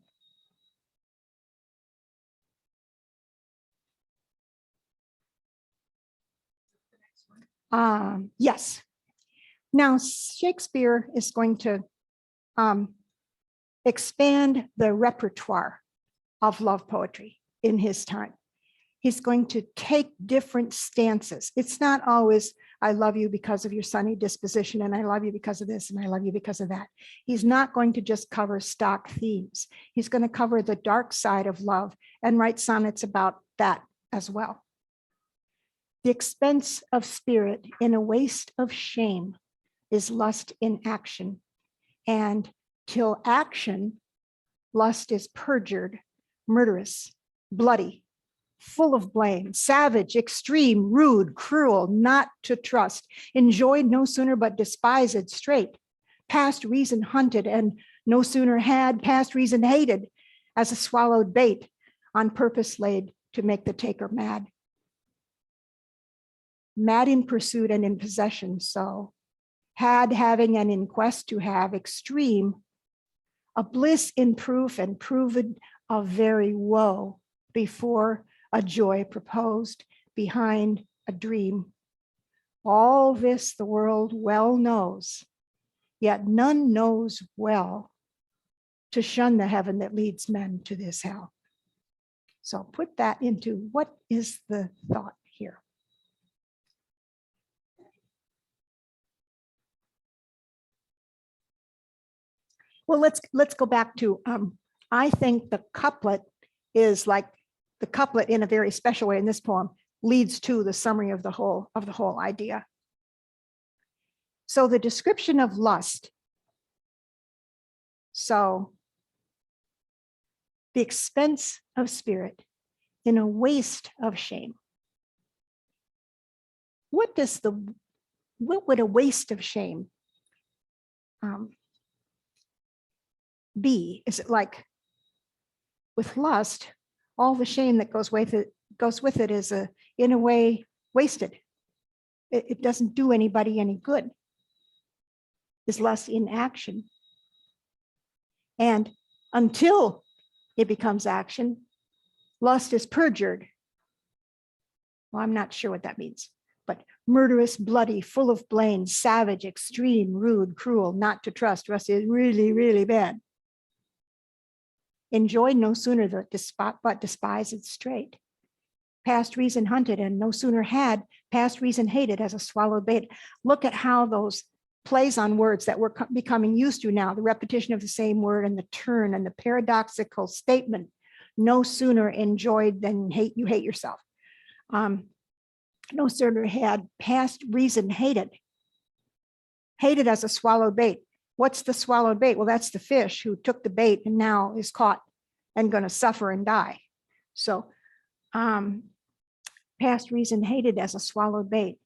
Yes. Now Shakespeare is going to expand the repertoire of love poetry in his time. He's going to take different stances. It's not always, I love you because of your sunny disposition, and I love you because of this, and I love you because of that. He's not going to just cover stock themes. He's going to cover the dark side of love and write sonnets about that as well. The expense of spirit in a waste of shame is lust in action. And till action, lust is perjured, murderous, bloody, full of blame, savage, extreme, rude, cruel, not to trust, enjoyed no sooner but despised straight, past reason hunted and no sooner had, past reason hated, as a swallowed bait, on purpose laid to make the taker mad. Mad in pursuit and in possession, so had, having, and in quest to have, extreme, a bliss in proof and proved a very woe, before a joy proposed, behind a dream. All this the world well knows, yet none knows well to shun the heaven that leads men to this hell. So put that into what is the thought here? Well, let's go back to, I think the couplet is like the couplet in a very special way in this poem leads to the summary of the whole idea. So the description of lust. So the expense of spirit in a waste of shame. What would a waste of shame be? Is it like with lust, all the shame that goes with it is in a way wasted. It doesn't do anybody any good. Is lust in action? And until it becomes action, lust is perjured. Well, I'm not sure what that means, but murderous, bloody, full of blame, savage, extreme, rude, cruel, not to trust. Rust is really, really bad. Enjoyed no sooner but despised straight. Past reason hunted and no sooner had, past reason hated as a swallowed bait. Look at how those plays on words that we're becoming used to now, the repetition of the same word and the turn and the paradoxical statement, no sooner enjoyed than you hate yourself. No sooner had, past reason hated. Hated as a swallowed bait. What's the swallowed bait? Well, that's the fish who took the bait and now is caught and going to suffer and die. So past reason hated as a swallowed bait.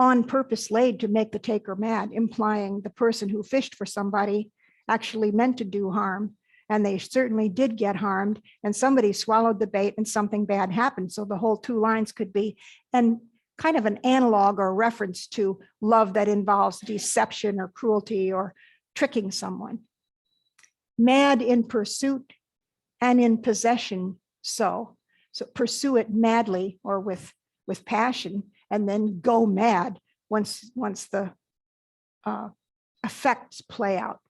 On purpose laid to make the taker mad, implying the person who fished for somebody actually meant to do harm. And they certainly did get harmed. And somebody swallowed the bait and something bad happened. So the whole two lines could be, and kind of an analog or reference to love that involves deception or cruelty or tricking someone. Mad in pursuit and in possession. So pursue it madly or with passion, and then go mad once the effects play out.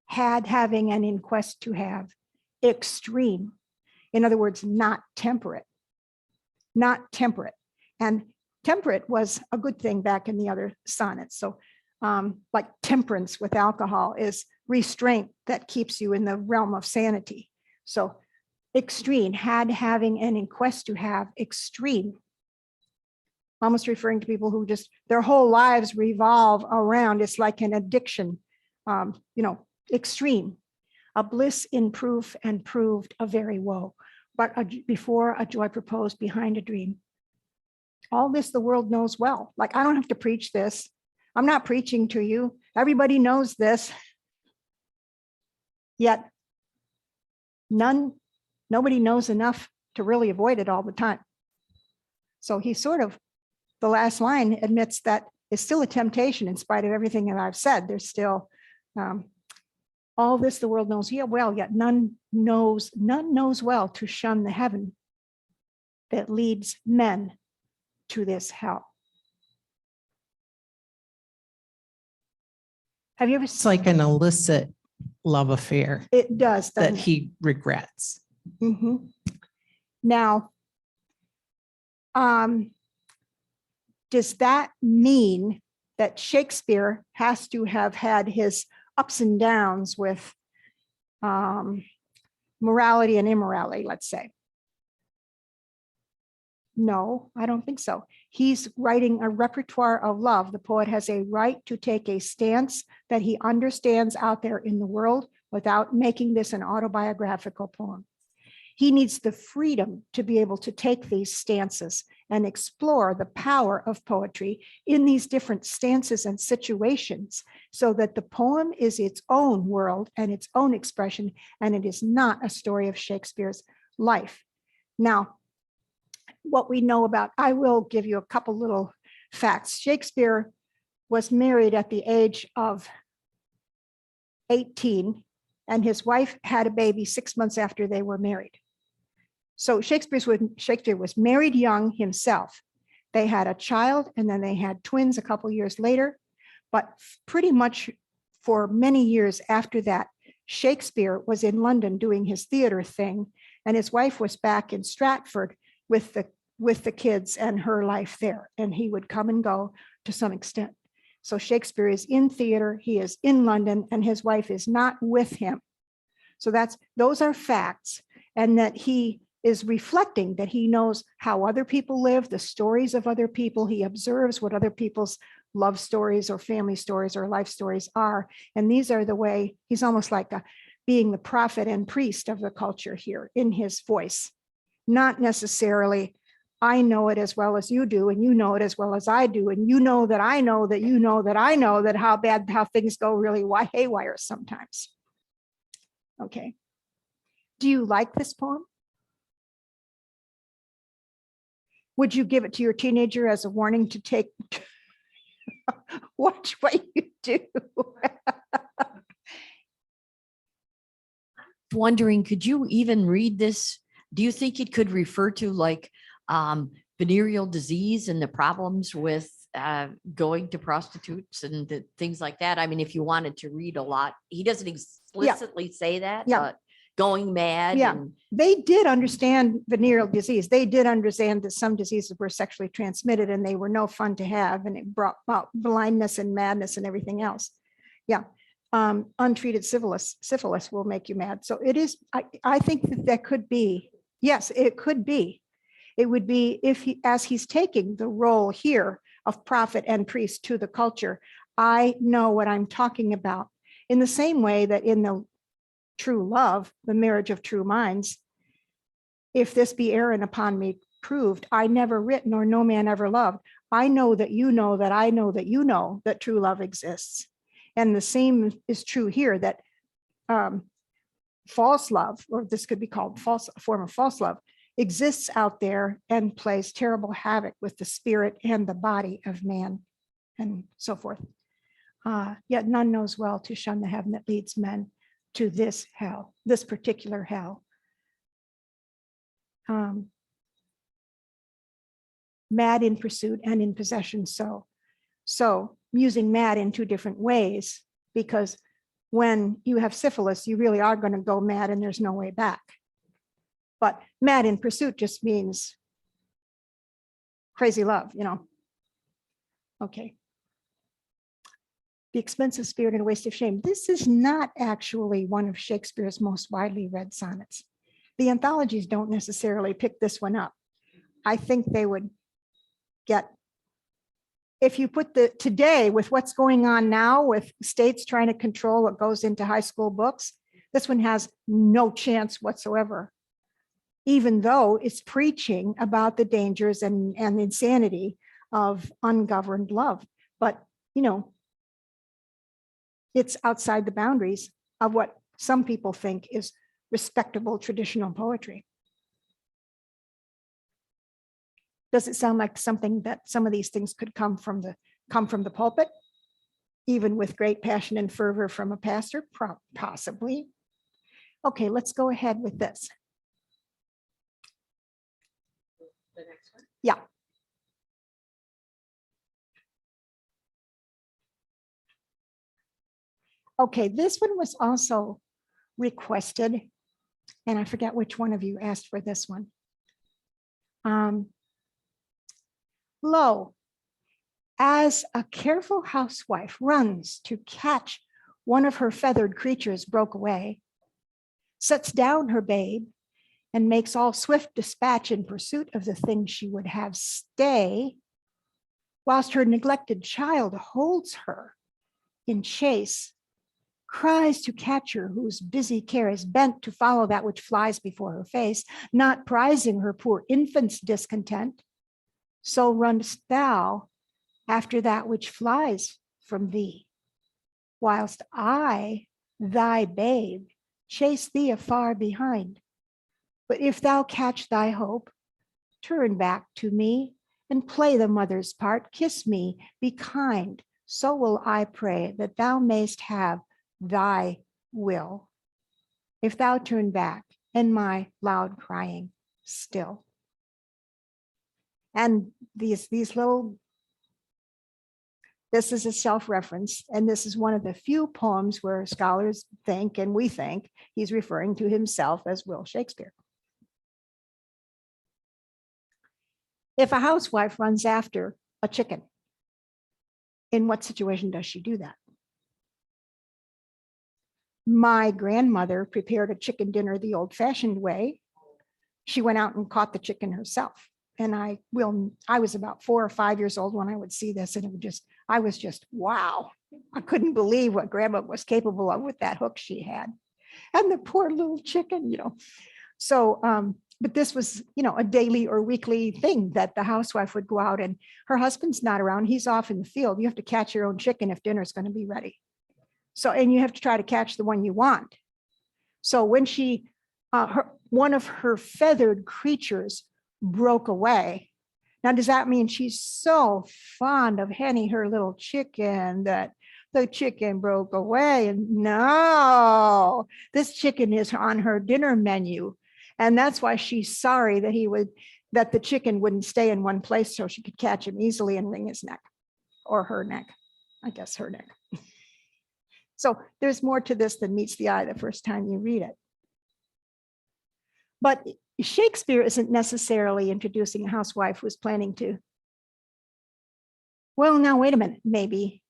Had, having, and in quest to have. Extreme. In other words, not temperate. Not temperate. And temperate was a good thing back in the other sonnets. So like temperance with alcohol is restraint that keeps you in the realm of sanity. So extreme, had, having, and in quest to have. Extreme. Almost referring to people who just, their whole lives revolve around, it's like an addiction, extreme. A bliss in proof and proved a very woe, but before a joy proposed, behind a dream. All this the world knows well. Like, I don't have to preach this. I'm not preaching to you. Everybody knows this. Yet nobody knows enough to really avoid it all the time. So he sort of, the last line admits that it's still a temptation in spite of everything that I've said. There's still all this the world knows well, yet none knows well to shun the heaven that leads men to this hell. Have you ever It's like an illicit love affair It does. that he regrets. Mm-hmm. Now, does that mean that Shakespeare has to have had his ups and downs with morality and immorality, let's say? No, I don't think so. He's writing a repertoire of love. The poet has a right to take a stance that he understands out there in the world without making this an autobiographical poem. He needs the freedom to be able to take these stances and explore the power of poetry in these different stances and situations so that the poem is its own world and its own expression, and it is not a story of Shakespeare's life. Now, what we know about, I will give you a couple little facts. Shakespeare was married at the age of 18, and his wife had a baby 6 months after they were married. So Shakespeare was married young himself. They had a child, and then they had twins a couple years later. But pretty much for many years after that, Shakespeare was in London doing his theater thing, and his wife was back in Stratford with the kids and her life there. And he would come and go to some extent. So Shakespeare is in theater, he is in London, and his wife is not with him. So those are facts, and that he is reflecting that he knows how other people live, the stories of other people. He observes what other people's love stories or family stories or life stories are. And these are the way, he's almost like being the prophet and priest of the culture here in his voice. Not necessarily, I know it as well as you do, and you know it as well as I do, and you know that I know that you know that I know that how things go really haywire sometimes. Okay. Do you like this poem? Would you give it to your teenager as a warning to take, watch what you do? Wondering, could you even read this? Do you think it could refer to like venereal disease and the problems with going to prostitutes and things like that? I mean, if you wanted to read a lot, he doesn't explicitly say that, but going mad. Yeah, and they did understand venereal disease. They did understand that some diseases were sexually transmitted and they were no fun to have, and it brought about blindness and madness and everything else. Yeah. Untreated syphilis will make you mad. So it is, I think that could be, yes, it could be. It would be if as he's taking the role here of prophet and priest to the culture, I know what I'm talking about. In the same way that in the true love, the marriage of true minds, if this be errand upon me proved, I never writ nor no man ever loved. I know that you know that I know that you know that true love exists. And the same is true here, that false love, or this could be called a form of false love, exists out there and plays terrible havoc with the spirit and the body of man and so forth. Yet none knows well to shun the heaven that leads men to this hell, this particular hell. Mad in pursuit and in possession. So using mad in two different ways, because when you have syphilis, you really are going to go mad and there's no way back. But mad in pursuit just means crazy love, you know. Okay. The expensive spirit and a waste of shame. This is not actually one of Shakespeare's most widely read sonnets. The anthologies don't necessarily pick this one up. I think they would get, if you put today with what's going on now with states trying to control what goes into high school books, this one has no chance whatsoever, even though it's preaching about the dangers and insanity of ungoverned love. But, you know, it's outside the boundaries of what some people think is respectable traditional poetry. Does it sound like something that some of these things could come from the pulpit, even with great passion and fervor from a pastor? Possibly. Okay, let's go ahead with this. the next one. Yeah. Okay, this one was also requested, and I forget which one of you asked for this one. Lo, as a careful housewife runs to catch one of her feathered creatures broke away, sets down her babe, and makes all swift dispatch in pursuit of the thing she would have stay, whilst her neglected child holds her in chase, cries to catch her, whose busy care is bent to follow that which flies before her face, not prizing her poor infant's discontent. So runnest thou after that which flies from thee, whilst I, thy babe, chase thee afar behind. But if thou catch thy hope, turn back to me and play the mother's part. Kiss me, be kind. So will I pray that thou mayst have thy will. If thou turn back and my loud crying still. And these little, this is a self-reference, and this is one of the few poems where scholars think, and we think, he's referring to himself as Will Shakespeare. If a housewife runs after a chicken, in what situation does she do that? My grandmother prepared a chicken dinner the old-fashioned way. She went out and caught the chicken herself. And I was about 4 or 5 years old when I would see this, and I was just, wow. I couldn't believe what grandma was capable of with that hook she had. And the poor little chicken, So, but this was, a daily or weekly thing that the housewife would go out, and her husband's not around. He's off in the field. You have to catch your own chicken if dinner's going to be ready. So, and you have to try to catch the one you want. So when one of her feathered creatures broke away. Now, does that mean she's so fond of Henny, her little chicken, that the chicken broke away? And no, this chicken is on her dinner menu. And that's why she's sorry that the chicken wouldn't stay in one place so she could catch him easily and wring his neck, or her neck, I guess her neck. So there's more to this than meets the eye the first time you read it. But Shakespeare isn't necessarily introducing a housewife who's planning to, well, now, wait a minute, maybe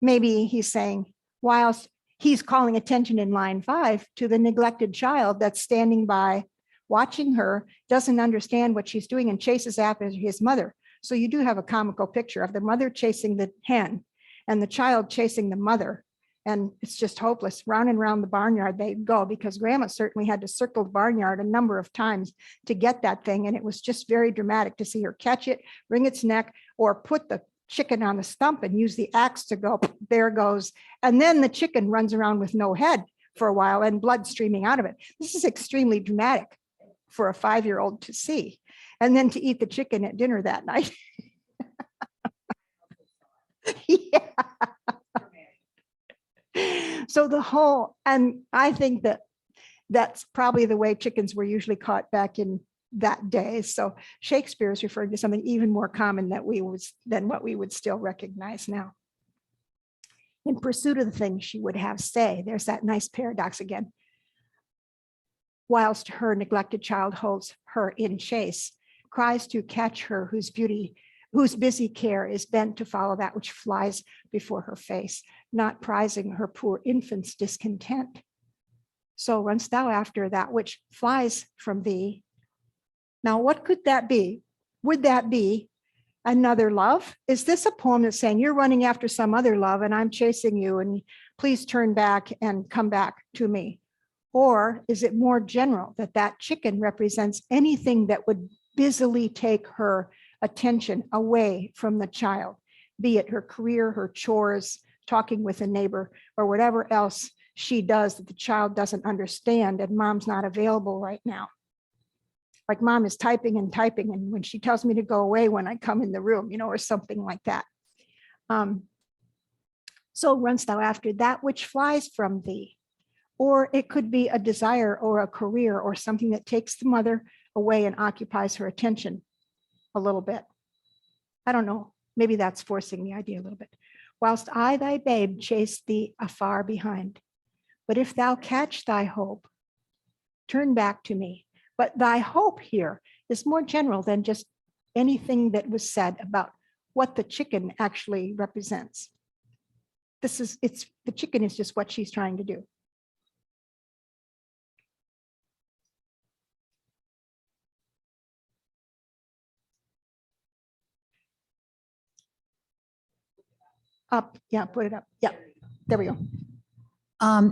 he's saying, whilst he's calling attention in line 5 to the neglected child that's standing by, watching her, doesn't understand what she's doing, and chases after his mother. So you do have a comical picture of the mother chasing the hen and the child chasing the mother. And it's just hopeless. Round and round the barnyard they go, because grandma certainly had to circle the barnyard a number of times to get that thing. And it was just very dramatic to see her catch it, wring its neck, or put the chicken on the stump and use the axe to go, there goes. And then the chicken runs around with no head for a while and blood streaming out of it. This is extremely dramatic for a 5-year-old to see. And then to eat the chicken at dinner that night. Yeah. So and I think that's probably the way chickens were usually caught back in that day. So Shakespeare is referring to something even more common than what we would still recognize now. In pursuit of the thing she would have stay. There's that nice paradox again. Whilst her neglected child holds her in chase, cries to catch her, whose busy care is bent to follow that which flies before her face, not prizing her poor infant's discontent. So runnest thou after that which flies from thee. Now, what could that be? Would that be another love? Is this a poem that's saying you're running after some other love and I'm chasing you, and please turn back and come back to me? Or is it more general that chicken represents anything that would busily take her attention away from the child, be it her career, her chores, talking with a neighbor, or whatever else she does that the child doesn't understand and mom's not available right now? Like mom is typing, and when she tells me to go away when I come in the room, or something like that. So runnest thou after that which flies from thee. Or it could be a desire or a career or something that takes the mother away and occupies her attention a little bit. I don't know. Maybe that's forcing the idea a little bit. Whilst I, thy babe, chase thee afar behind. But if thou catch thy hope, turn back to me. But thy hope here is more general than just anything that was said about what the chicken actually represents. The chicken is just what she's trying to do. Up, yeah, put it up. Yeah, there we go.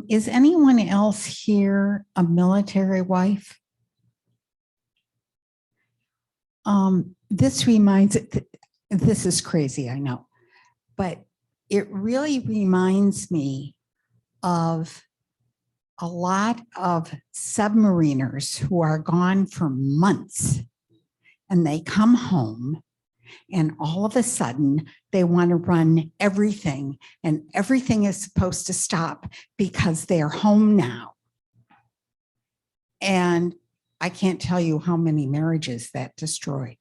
Is anyone else here a military wife? This reminds, this is crazy, I know, but it really reminds me of a lot of submariners who are gone for months and they come home and all of a sudden they want to run everything and everything is supposed to stop because they're home now. And I can't tell you how many marriages that destroyed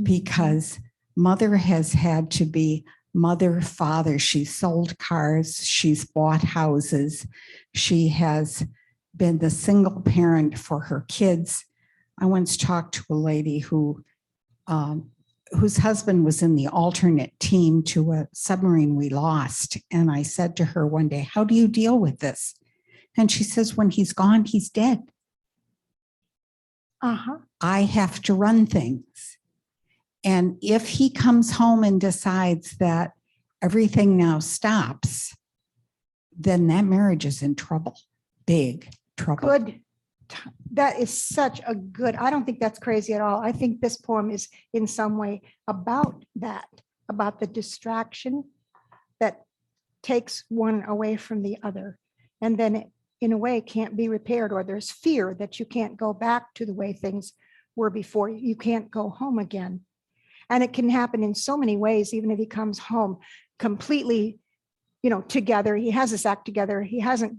because mother has had to be mother, father. She's sold cars, she's bought houses, she has been the single parent for her kids. I once talked to a lady whose husband was in the alternate team to a submarine we lost. And I said to her one day, how do you deal with this? And she says, when he's gone, he's dead. I have to run things. And if he comes home and decides that everything now stops, then that marriage is in trouble, big trouble. Good. That is such a good, I don't think that's crazy at all. I think this poem is in some way about that, about the distraction that takes one away from the other. And then it, in a way, can't be repaired, or there's fear that you can't go back to the way things were before. You can't go home again. And it can happen in so many ways, even if he comes home completely, together, he has his act together, he hasn't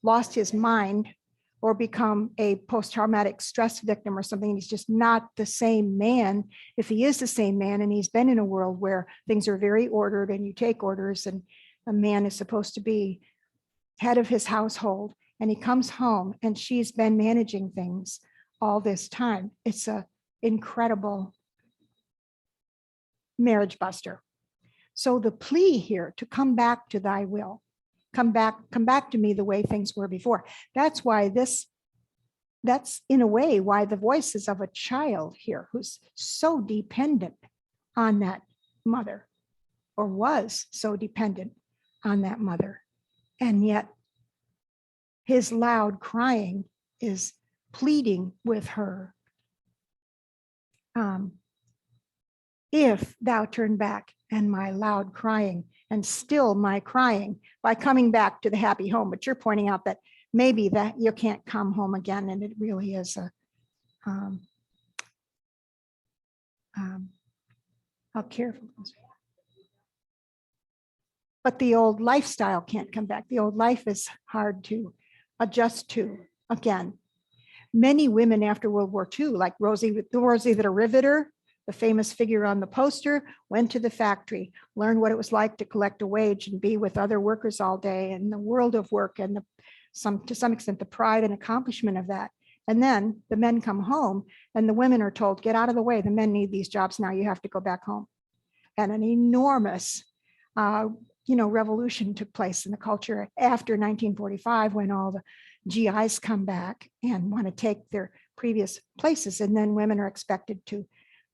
lost his mind or become a post-traumatic stress victim or something. He's just not the same man. If he is the same man and he's been in a world where things are very ordered and you take orders and a man is supposed to be head of his household, and he comes home and she's been managing things all this time. It's an incredible marriage buster. So the plea here to come back to thy will, come back to me the way things were before. That's why that's in a way why the voice is of a child here who's so dependent on that mother, or was so dependent on that mother. And yet his loud crying is pleading with her. If thou turn back, and my loud crying and still my crying by coming back to the happy home. But you're pointing out that maybe that you can't come home again. And it really is a, how careful. But the old lifestyle can't come back. The old life is hard to adjust to again. Many women after World War II, like Rosie the Riveter, the famous figure on the poster, went to the factory, learned what it was like to collect a wage and be with other workers all day, and the world of work and to some extent the pride and accomplishment of that. And then the men come home and the women are told, get out of the way. The men need these jobs now. You have to go back home. And an enormous, revolution took place in the culture after 1945, when all the GIs come back and want to take their previous places. And then women are expected to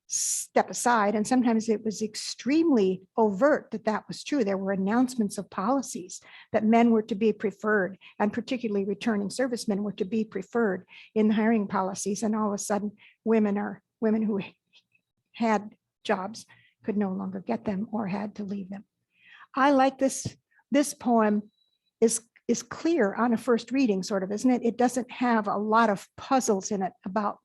step aside. And sometimes it was extremely overt that was true. There were announcements of policies that men were to be preferred, and particularly returning servicemen were to be preferred in the hiring policies. And all of a sudden, women who had jobs could no longer get them or had to leave them. I like this. This poem is clear on a first reading, sort of, isn't it? It doesn't have a lot of puzzles in it about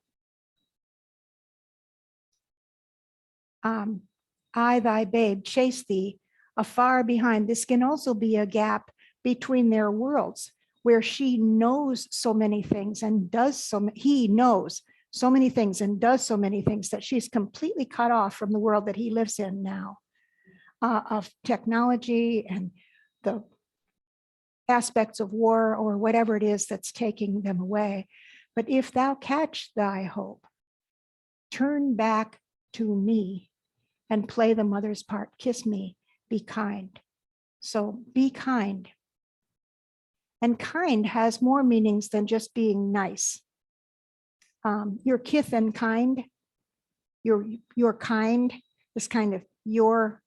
I, thy babe, chase thee afar behind. This can also be a gap between their worlds, where she knows so many things and he knows so many things and does so many things that she's completely cut off from the world that he lives in now, of technology and the aspects of war or whatever it is that's taking them away. But if thou catch thy hope, turn back to me and play the mother's part. Kiss me, be kind. So be kind. And kind has more meanings than just being nice. Your kith and kind, your kind is kind of your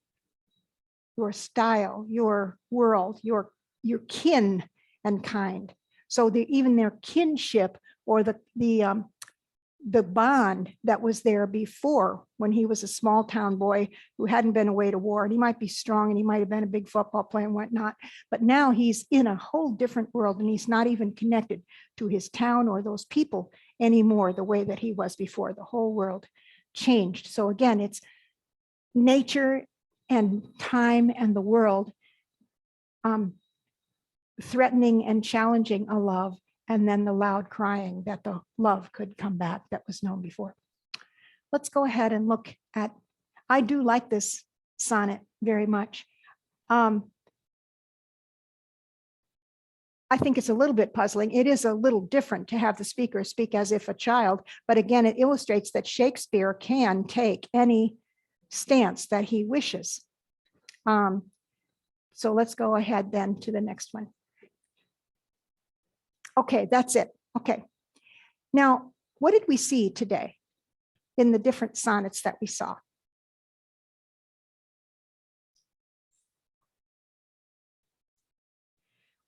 your style, your world, your kin and kind. So even their kinship, or the bond that was there before, when he was a small town boy who hadn't been away to war, and he might be strong and he might have been a big football player and whatnot, but now he's in a whole different world, and he's not even connected to his town or those people anymore the way that he was before. The whole world changed. So again, it's nature and time and the world threatening and challenging a love, and then the loud crying that the love could come back that was known before. Let's go ahead and look at, I do like this sonnet very much. I think it's a little bit puzzling. It is a little different to have the speaker speak as if a child, but again, it illustrates that Shakespeare can take any stance that he wishes. So let's go ahead then to the next one. Okay, that's it. Okay. Now, what did we see today in the different sonnets that we saw?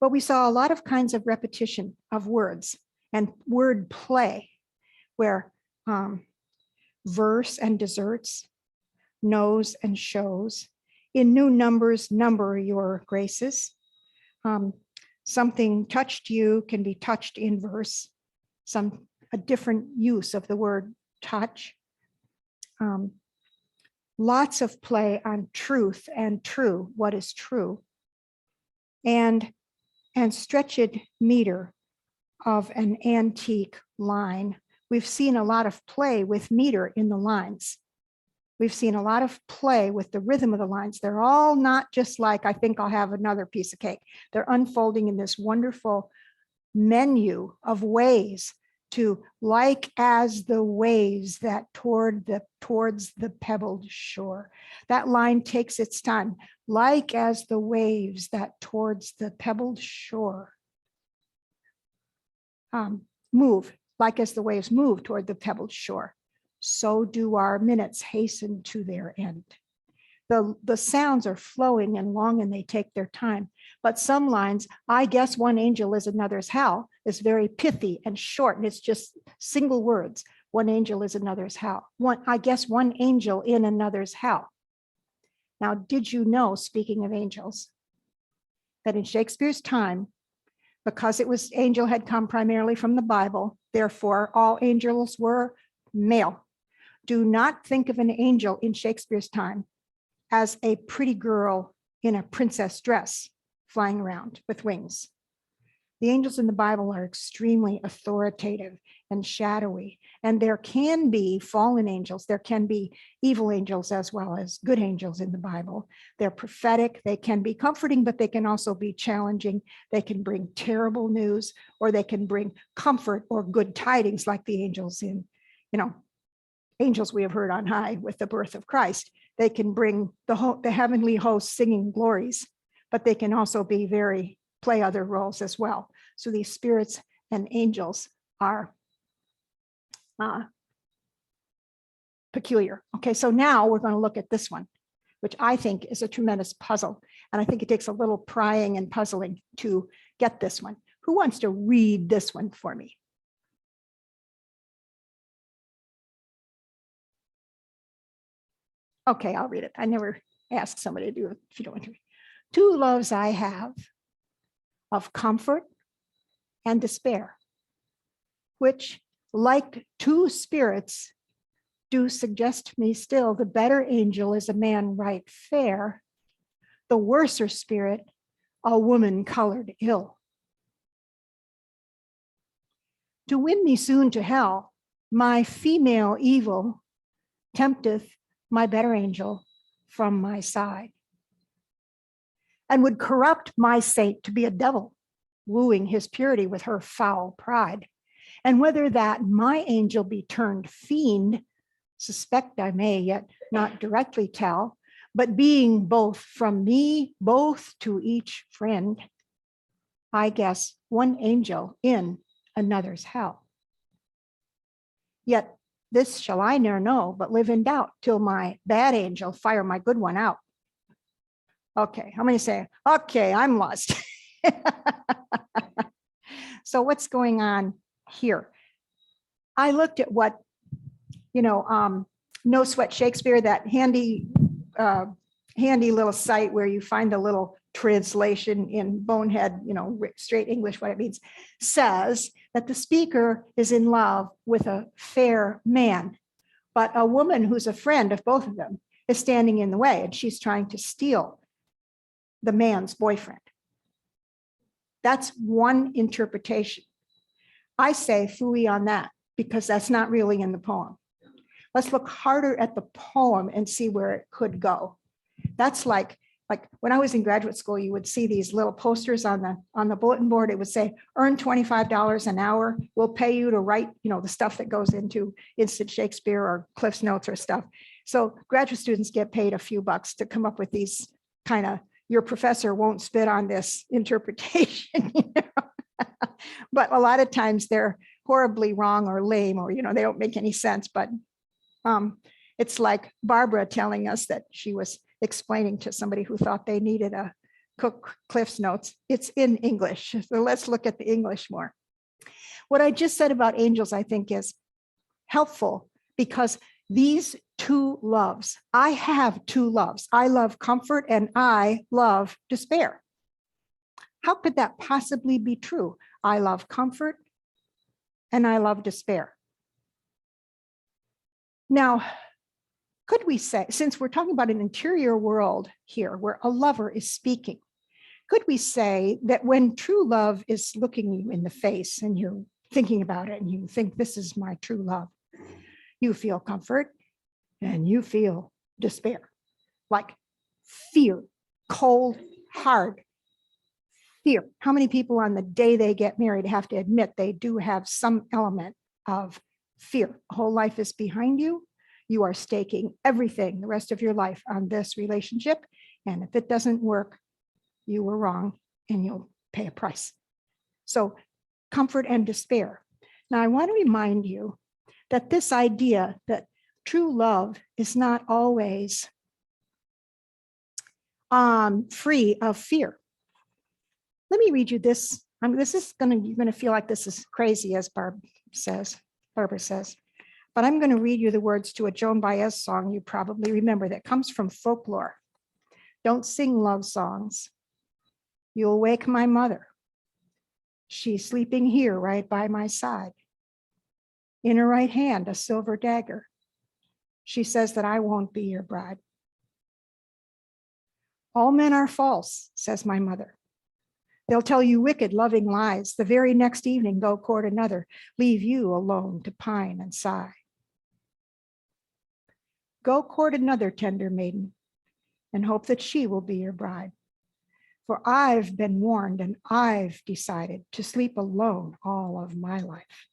Well, we saw a lot of kinds of repetition of words and word play, where verse and deserts, knows and shows, in new numbers number your graces. Something touched you can be touched in verse, a different use of the word touch. Lots of play on truth and true, what is true, and stretched meter of an antique line. We've seen a lot of play with meter in the lines. We've seen a lot of play with the rhythm of the lines. They're all not just like, I think I'll have another piece of cake. They're unfolding in this wonderful menu of ways to, like as the waves that towards the pebbled shore. That line takes its time. Like as the waves that towards the pebbled shore move, like as the waves move toward the pebbled shore, so do our minutes hasten to their end. The sounds are flowing and long, and they take their time. But some lines, I guess one angel is another's how, is very pithy and short, and it's just single words. One angel is another's how. I guess one angel in another's how. Now, did you know, speaking of angels, that in Shakespeare's time, because angel had come primarily from the Bible, therefore all angels were male. Do not think of an angel in Shakespeare's time as a pretty girl in a princess dress flying around with wings. The angels in the Bible are extremely authoritative and shadowy, and there can be fallen angels. There can be evil angels as well as good angels in the Bible. They're prophetic. They can be comforting, but they can also be challenging. They can bring terrible news, or they can bring comfort or good tidings, like the angels in, angels we have heard on high with the birth of Christ. They can bring the heavenly host singing glories, but they can also be play other roles as well. So these spirits and angels are peculiar. Okay, so now we're going to look at this one, which I think is a tremendous puzzle. And I think it takes a little prying and puzzling to get this one. Who wants to read this one for me? Okay, I'll read it. I never ask somebody to do it if you don't want to read. Two loves I have, of comfort and despair, which, like two spirits, do suggest me still the better angel is a man right fair, the worser spirit a woman colored ill. To win me soon to hell, my female evil tempteth my better angel from my side, and would corrupt my saint to be a devil, wooing his purity with her foul pride. And whether that my angel be turned fiend, suspect I may, yet not directly tell, but being both from me, both to each friend, I guess one angel in another's hell. Yet this shall I ne'er know, but live in doubt till my bad angel fire my good one out. Okay, how many say, okay, I'm lost? So what's going on here? I looked at what, No Sweat Shakespeare, that handy little site where you find the little translation in bonehead, straight English, what it means, says that the speaker is in love with a fair man, but a woman who's a friend of both of them is standing in the way, and she's trying to steal the man's boyfriend. That's one interpretation. I say phooey on that, because that's not really in the poem. Let's look harder at the poem and see where it could go. That's like when I was in graduate school, you would see these little posters on the bulletin board. It would say, earn $25 an hour. We'll pay you to write, the stuff that goes into Instant Shakespeare or Cliff's Notes or stuff. So graduate students get paid a few bucks to come up with these kind of, your professor won't spit on this interpretation. But a lot of times they're horribly wrong or lame, or, they don't make any sense. But it's like Barbara telling us that she was explaining to somebody who thought they needed a Cook Cliff's Notes. It's in English. So let's look at the English more. What I just said about angels, I think, is helpful, because these two loves, I have two loves. I love comfort and I love despair. How could that possibly be true? I love comfort and I love despair. Now, could we say, since we're talking about an interior world here where a lover is speaking, could we say that when true love is looking you in the face and you're thinking about it and you think, this is my true love, you feel comfort and you feel despair, like fear, cold, hard fear. How many people on the day they get married have to admit they do have some element of fear? A whole life is behind you. You are staking everything, the rest of your life, on this relationship. And if it doesn't work, you were wrong and you'll pay a price. So comfort and despair. Now, I want to remind you that this idea that true love is not always free of fear. Let me read you this. You're going to feel like this is crazy, as Barbara says. But I'm going to read you the words to a Joan Baez song you probably remember that comes from folklore. Don't sing love songs. You'll wake my mother. She's sleeping here right by my side. In her right hand, a silver dagger. She says that I won't be your bride. All men are false, says my mother. They'll tell you wicked, loving lies. The very next evening, go court another, leave you alone to pine and sigh. Go court another tender maiden and hope that she will be your bride. For I've been warned and I've decided to sleep alone all of my life.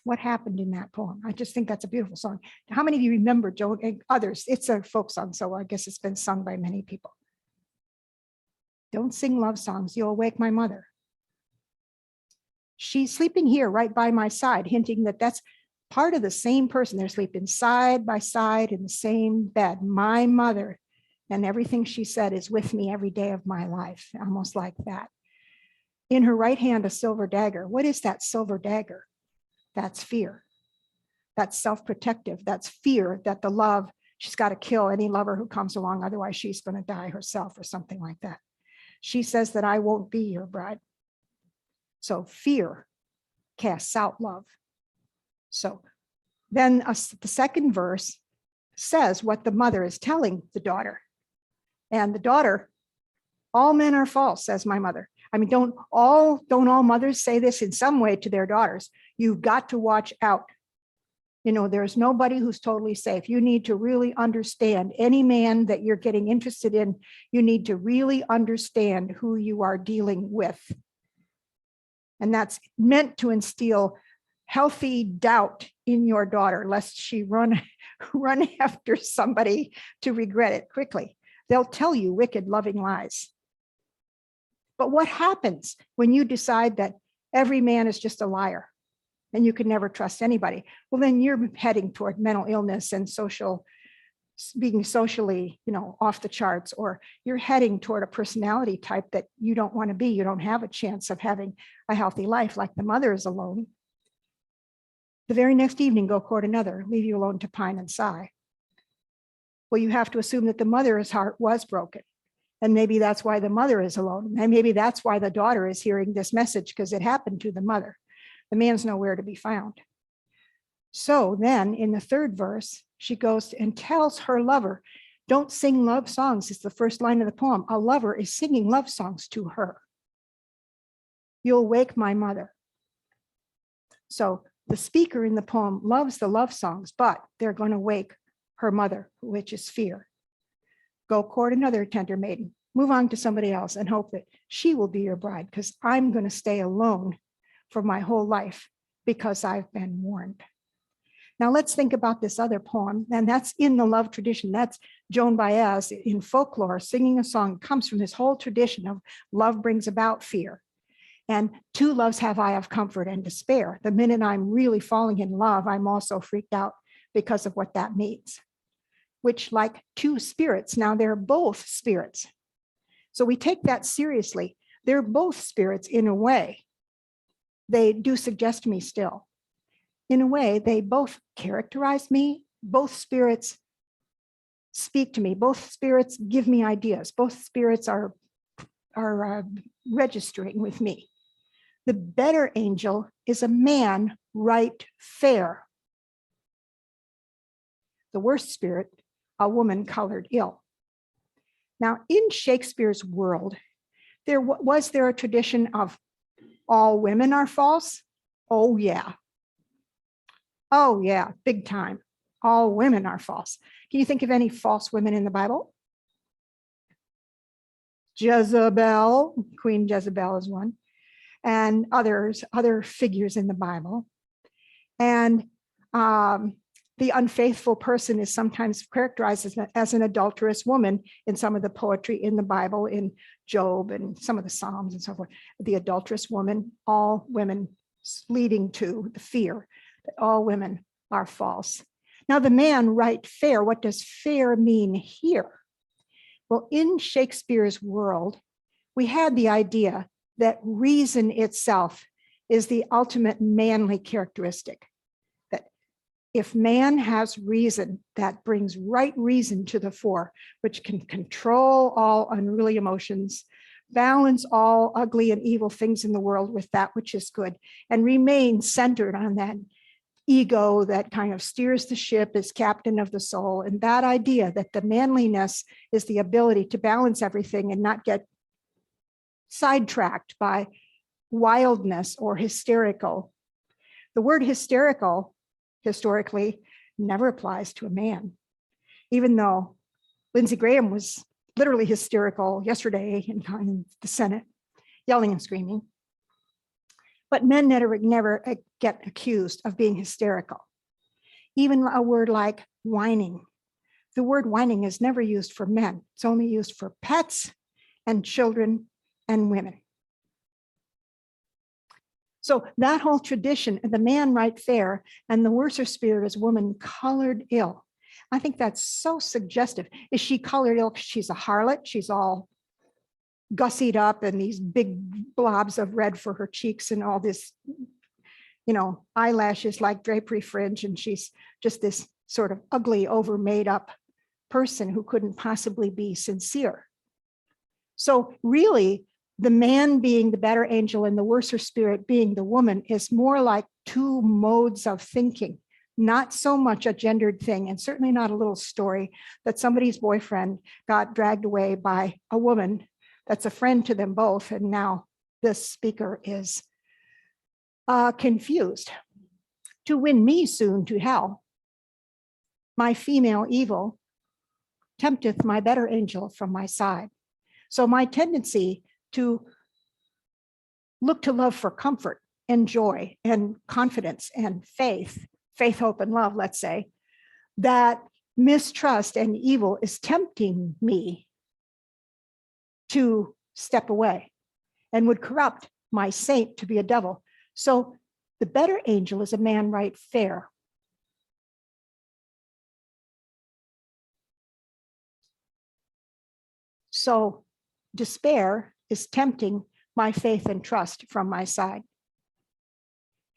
What happened in that poem? I just think that's a beautiful song. How many of you remember Joan and others? It's a folk song, so I guess it's been sung by many people. Don't sing love songs, you'll wake my mother. She's sleeping here right by my side, hinting that that's part of the same person. They're sleeping side by side in the same bed. My mother, and everything she said is with me every day of my life, almost like that. In her right hand, a silver dagger. What is that silver dagger? That's fear. That's self-protective. That's fear that the love, she's got to kill any lover who comes along, otherwise she's going to die herself or something like that. She says that I won't be your bride. So fear casts out love. So then the second verse says what the mother is telling the daughter. And the daughter, all men are false, says my mother. I mean, don't all mothers say this in some way to their daughters? You've got to watch out. There's nobody who's totally safe. You need to really understand any man that you're getting interested in. You need to really understand who you are dealing with. And that's meant to instill healthy doubt in your daughter, lest she run after somebody to regret it quickly. They'll tell you wicked, loving lies. But what happens when you decide that every man is just a liar and you can never trust anybody? Well, then you're heading toward mental illness and social being socially, off the charts, or you're heading toward a personality type that you don't want to be. You don't have a chance of having a healthy life, like the mother is alone. The very next evening, go court another, leave you alone to pine and sigh. Well, you have to assume that the mother's heart was broken. And maybe that's why the mother is alone. And maybe that's why the daughter is hearing this message, because it happened to the mother. The man's nowhere to be found. So then in the third verse, she goes and tells her lover, don't sing love songs. It's the first line of the poem. A lover is singing love songs to her. You'll wake my mother. So the speaker in the poem loves the love songs, but they're going to wake her mother, which is fear. Go court another tender maiden. Move on to somebody else and hope that she will be your bride, because I'm going to stay alone for my whole life because I've been warned. Now let's think about this other poem, and that's in the love tradition. That's Joan Baez in folklore, singing a song. It comes from this whole tradition of love brings about fear. And two loves have I of comfort and despair. The minute I'm really falling in love, I'm also freaked out because of what that means. Which, like two spirits, now they're both spirits. So we take that seriously. They're both spirits in a way. They do suggest me still. In a way, they both characterize me. Both spirits speak to me. Both spirits give me ideas. Both spirits are registering with me. The better angel is a man right fair. The worst spirit, a woman colored ill. Now, in Shakespeare's world, was there a tradition of all women are false? Oh, yeah. Oh, yeah, big time. All women are false. Can you think of any false women in the Bible? Jezebel, Queen Jezebel is one, and other figures in the Bible. And the unfaithful person is sometimes characterized as an adulterous woman in some of the poetry in the Bible, in Job and some of the Psalms and so forth. The adulterous woman, all women, leading to the fear that all women are false. Now the man right fair, what does fair mean here? Well, in Shakespeare's world, we had the idea that reason itself is the ultimate manly characteristic. That if man has reason, that brings right reason to the fore, which can control all unruly emotions, balance all ugly and evil things in the world with that which is good, and remain centered on that ego that kind of steers the ship as captain of the soul. And that idea that the manliness is the ability to balance everything and not get sidetracked by wildness or hysterical. The word hysterical historically never applies to a man, even though Lindsey Graham was literally hysterical yesterday in the Senate, yelling and screaming. But men never get accused of being hysterical. Even a word like whining. The word whining is never used for men. It's only used for pets and children and women. So that whole tradition, the man right fair and the worser spirit is woman colored ill. I think that's so suggestive. Is she colored ill because she's a harlot? She's all gussied up and these big blobs of red for her cheeks and all this, eyelashes like drapery fringe. And she's just this sort of ugly, over made up person who couldn't possibly be sincere. So really, the man being the better angel and the worser spirit being the woman is more like two modes of thinking, not so much a gendered thing, and certainly not a little story that somebody's boyfriend got dragged away by a woman that's a friend to them both. And now this speaker is confused. To win me soon to hell, my female evil tempteth my better angel from my side. So my tendency to look to love for comfort and joy and confidence and faith, hope, and love, let's say, that mistrust and evil is tempting me to step away and would corrupt my saint to be a devil. So the better angel is a man right fair. So despair is tempting my faith and trust from my side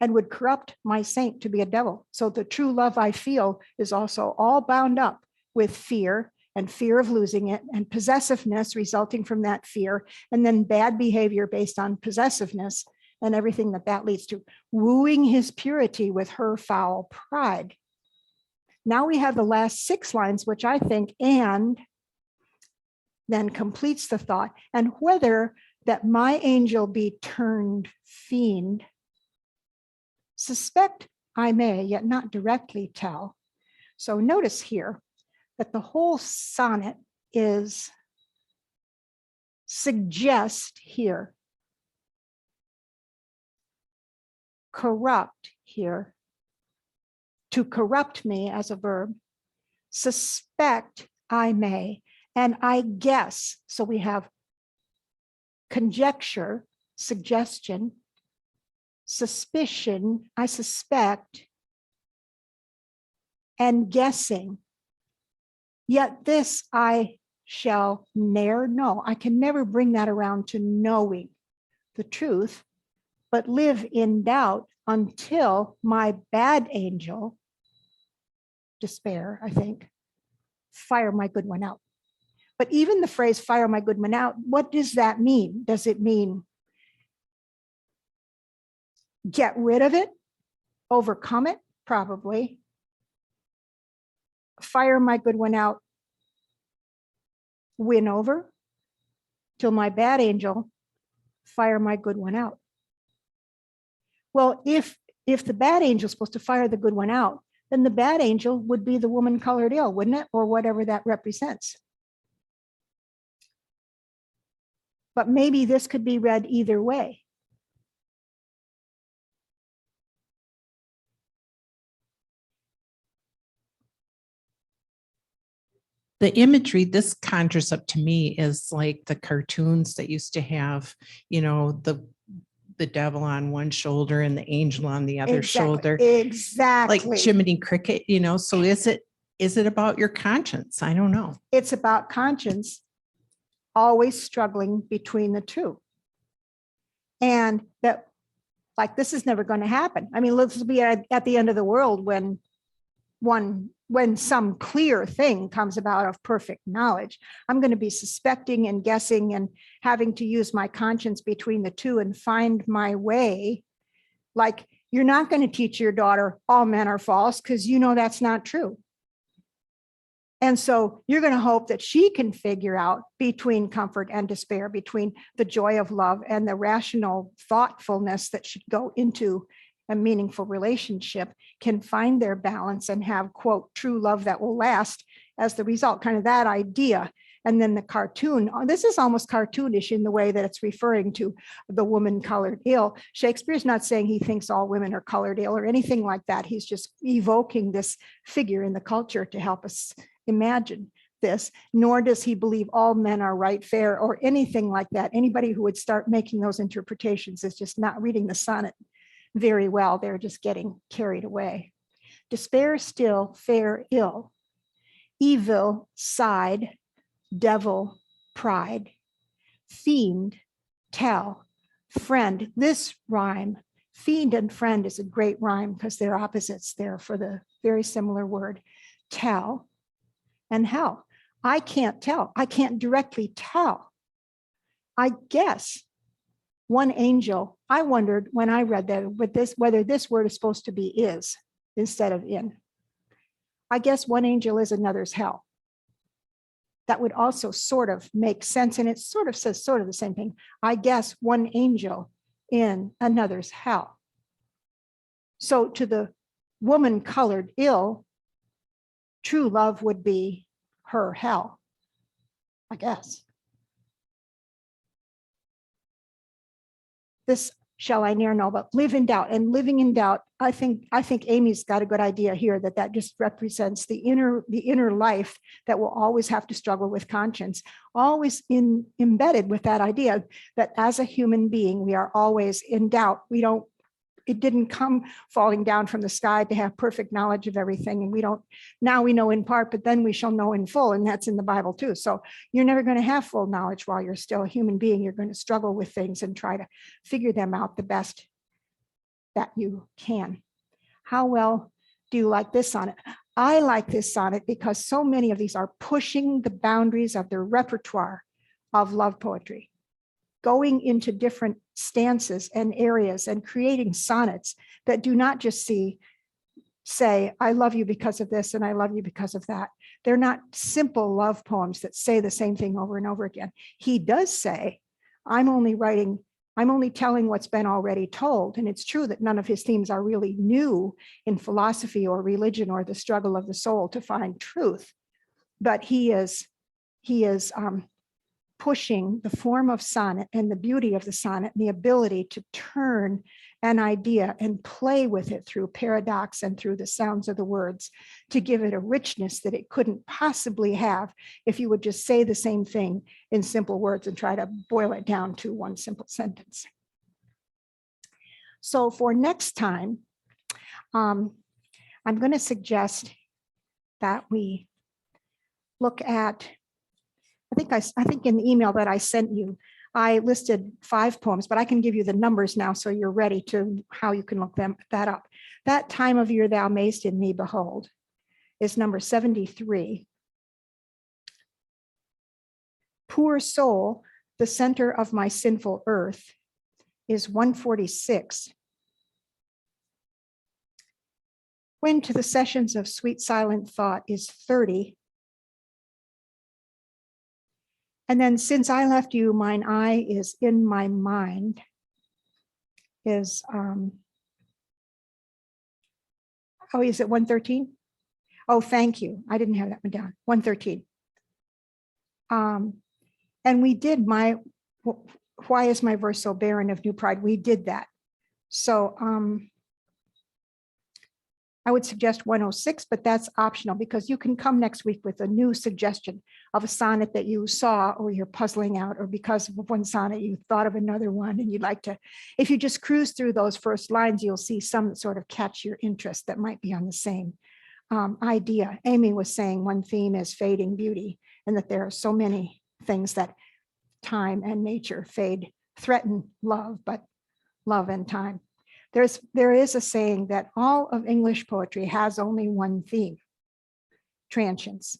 and would corrupt my saint to be a devil. So the true love I feel is also all bound up with fear and fear of losing it and possessiveness resulting from that fear, and then bad behavior based on possessiveness and everything that that leads to, wooing his purity with her foul pride. Now we have the last 6 lines, which I think and then completes the thought, and whether that my angel be turned fiend, suspect I may, yet not directly tell. So notice here that the whole sonnet is suggest here, corrupt here, to corrupt me as a verb, suspect I may, and I guess. So we have conjecture, suggestion, suspicion, I suspect, and guessing. Yet this I shall ne'er know. I can never bring that around to knowing the truth, but live in doubt until my bad angel, despair, I think, fire my good one out. But even the phrase fire my good one out, what does that mean? Does it mean get rid of it, overcome it? Probably. Fire my good one out, win over, till my bad angel, fire my good one out. Well, if the bad angel is supposed to fire the good one out, then the bad angel would be the woman colored ill, wouldn't it? Or whatever that represents. But maybe this could be read either way. The imagery this conjures up to me is like the cartoons that used to have, the devil on one shoulder and the angel on the other shoulder, Exactly. like Jiminy Cricket, so is it about your conscience? I don't know. It's about conscience always struggling between the two. And that, like, this is never going to happen. I mean, let's be at the end of the world when some clear thing comes about of perfect knowledge. I'm going to be suspecting and guessing and having to use my conscience between the two and find my way. Like, you're not going to teach your daughter all men are false because that's not true. And so you're going to hope that she can figure out between comfort and despair, between the joy of love and the rational thoughtfulness that should go into a meaningful relationship, can find their balance and have, quote, true love that will last as the result, kind of that idea. And then the cartoon, this is almost cartoonish in the way that it's referring to the woman colored ill. Shakespeare's not saying he thinks all women are colored ill or anything like that. He's just evoking this figure in the culture to help us imagine this, nor does he believe all men are right, fair, or anything like that. Anybody who would start making those interpretations is just not reading the sonnet very well. They're just getting carried away. Despair still, fair ill, evil side, devil pride, fiend tell, friend. This rhyme, fiend and friend, is a great rhyme because they're opposites there for the very similar word, tell and hell. I can't tell. I can't directly tell. I guess one angel, I wondered when I read that with this, whether this word is supposed to be is instead of in. I guess one angel is another's hell. That would also sort of make sense. And it sort of says sort of the same thing. I guess one angel in another's hell. So to the woman colored ill, true love would be her hell, I guess. This shall I ne'er know, but live in doubt. And living in doubt, I think Amy's got a good idea here that just represents the inner life that will always have to struggle with conscience, always embedded with that idea that as a human being, we are always in doubt. We don't it didn't come falling down from the sky to have perfect knowledge of everything. And we don't, now we know in part, but then we shall know in full. And that's in the Bible too. So you're never going to have full knowledge while you're still a human being. You're going to struggle with things and try to figure them out the best that you can. How well do you like this sonnet? I like this sonnet because so many of these are pushing the boundaries of the repertoire of love poetry, going into different stances and areas and creating sonnets that do not just say, I love you because of this and I love you because of that. They're not simple love poems that say the same thing over and over again. He does say, I'm only telling what's been already told. And it's true that none of his themes are really new in philosophy or religion or the struggle of the soul to find truth. But he is pushing the form of sonnet and the beauty of the sonnet and the ability to turn an idea and play with it through paradox and through the sounds of the words to give it a richness that it couldn't possibly have if you would just say the same thing in simple words and try to boil it down to one simple sentence. So for next time, I'm going to suggest that we look at, I think in the email that I sent you, I listed 5 poems, but I can give you the numbers now so you're ready to how you can look that up. That time of year thou mayst in me behold is number 73. Poor soul, the center of my sinful earth is 146. When to the sessions of sweet silent thought is 30. And then since I left you, mine eye is in my mind is, is it 113? Oh, thank you. I didn't have that one down. 113. And we did why is my verse so barren of new pride? We did that. So I would suggest 106, but that's optional because you can come next week with a new suggestion of a sonnet that you saw or you're puzzling out, or because of one sonnet you thought of another one and you'd like to, if you just cruise through those first lines, you'll see some that sort of catch your interest that might be on the same idea. Amy was saying one theme is fading beauty, and that there are so many things that time and nature threaten love, but love and time. There is a saying that all of English poetry has only one theme: transience,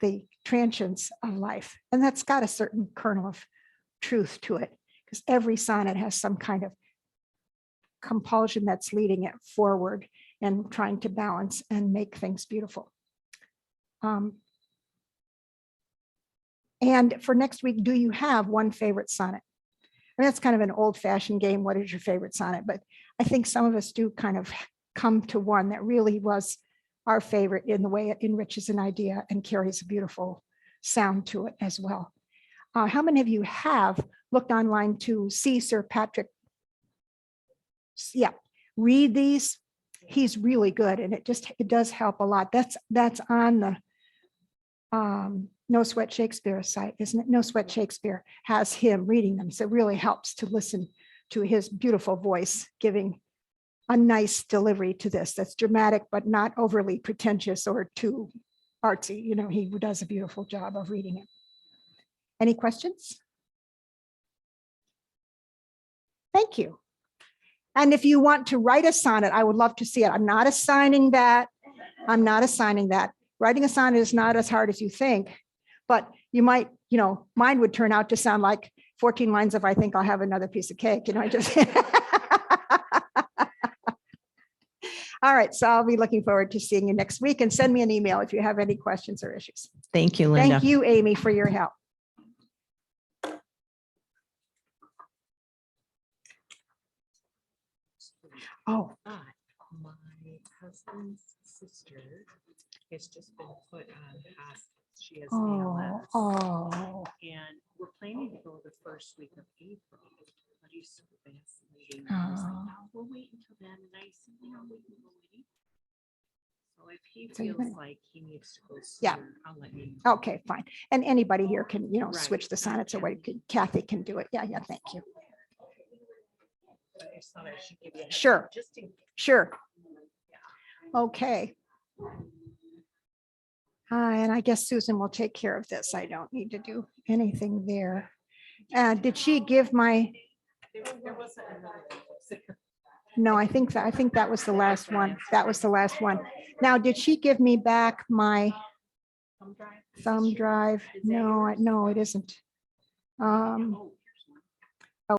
the transience of life. And that's got a certain kernel of truth to it, because every sonnet has some kind of compulsion that's leading it forward and trying to balance and make things beautiful. And for next week, do you have one favorite sonnet? I mean, that's kind of an old-fashioned game. What is your favorite sonnet? But I think some of us do kind of come to one that really was our favorite in the way it enriches an idea and carries a beautiful sound to it as well. How many of you have looked online to see Sir Patrick? Yeah, read these. He's really good, and it does help a lot. That's on the No Sweat Shakespeare site, isn't it? No Sweat Shakespeare has him reading them. So it really helps to listen to his beautiful voice, giving a nice delivery to this that's dramatic, but not overly pretentious or too artsy. You know, he does a beautiful job of reading it. Any questions? Thank you. And if you want to write a sonnet, I would love to see it. I'm not assigning that. Writing a sonnet is not as hard as you think, but you might, mine would turn out to sound like 14 lines of I think I'll have another piece of cake. I just. All right, so I'll be looking forward to seeing you next week, and send me an email if you have any questions or issues. Thank you, Linda. Thank you, Amy, for your help. Oh, But my husband's sister has just been put on hospice. She has ALS. oh, And we're planning to go the first week of April. But he's so fascinating. And he's like, Oh. no, we'll wait until then. And I said, we can go in April. So if he So you're feels gonna- like he needs to go Yeah. sooner, I'll let you know. okay, fine. And anybody here can, Right. switch the sonnets away. Kathy can do it. Yeah, thank you. I just thought I should give you a heads up, Sure. Just in Sure. Okay. And I guess Susan will take care of this. I don't need to do anything there. Did she give my, there wasn't another one, was there? no, I think that was the last one. That was the last one. Now, did she give me back my Thumb drive? thumb drive? Is that No, yours? no, it isn't. Oh,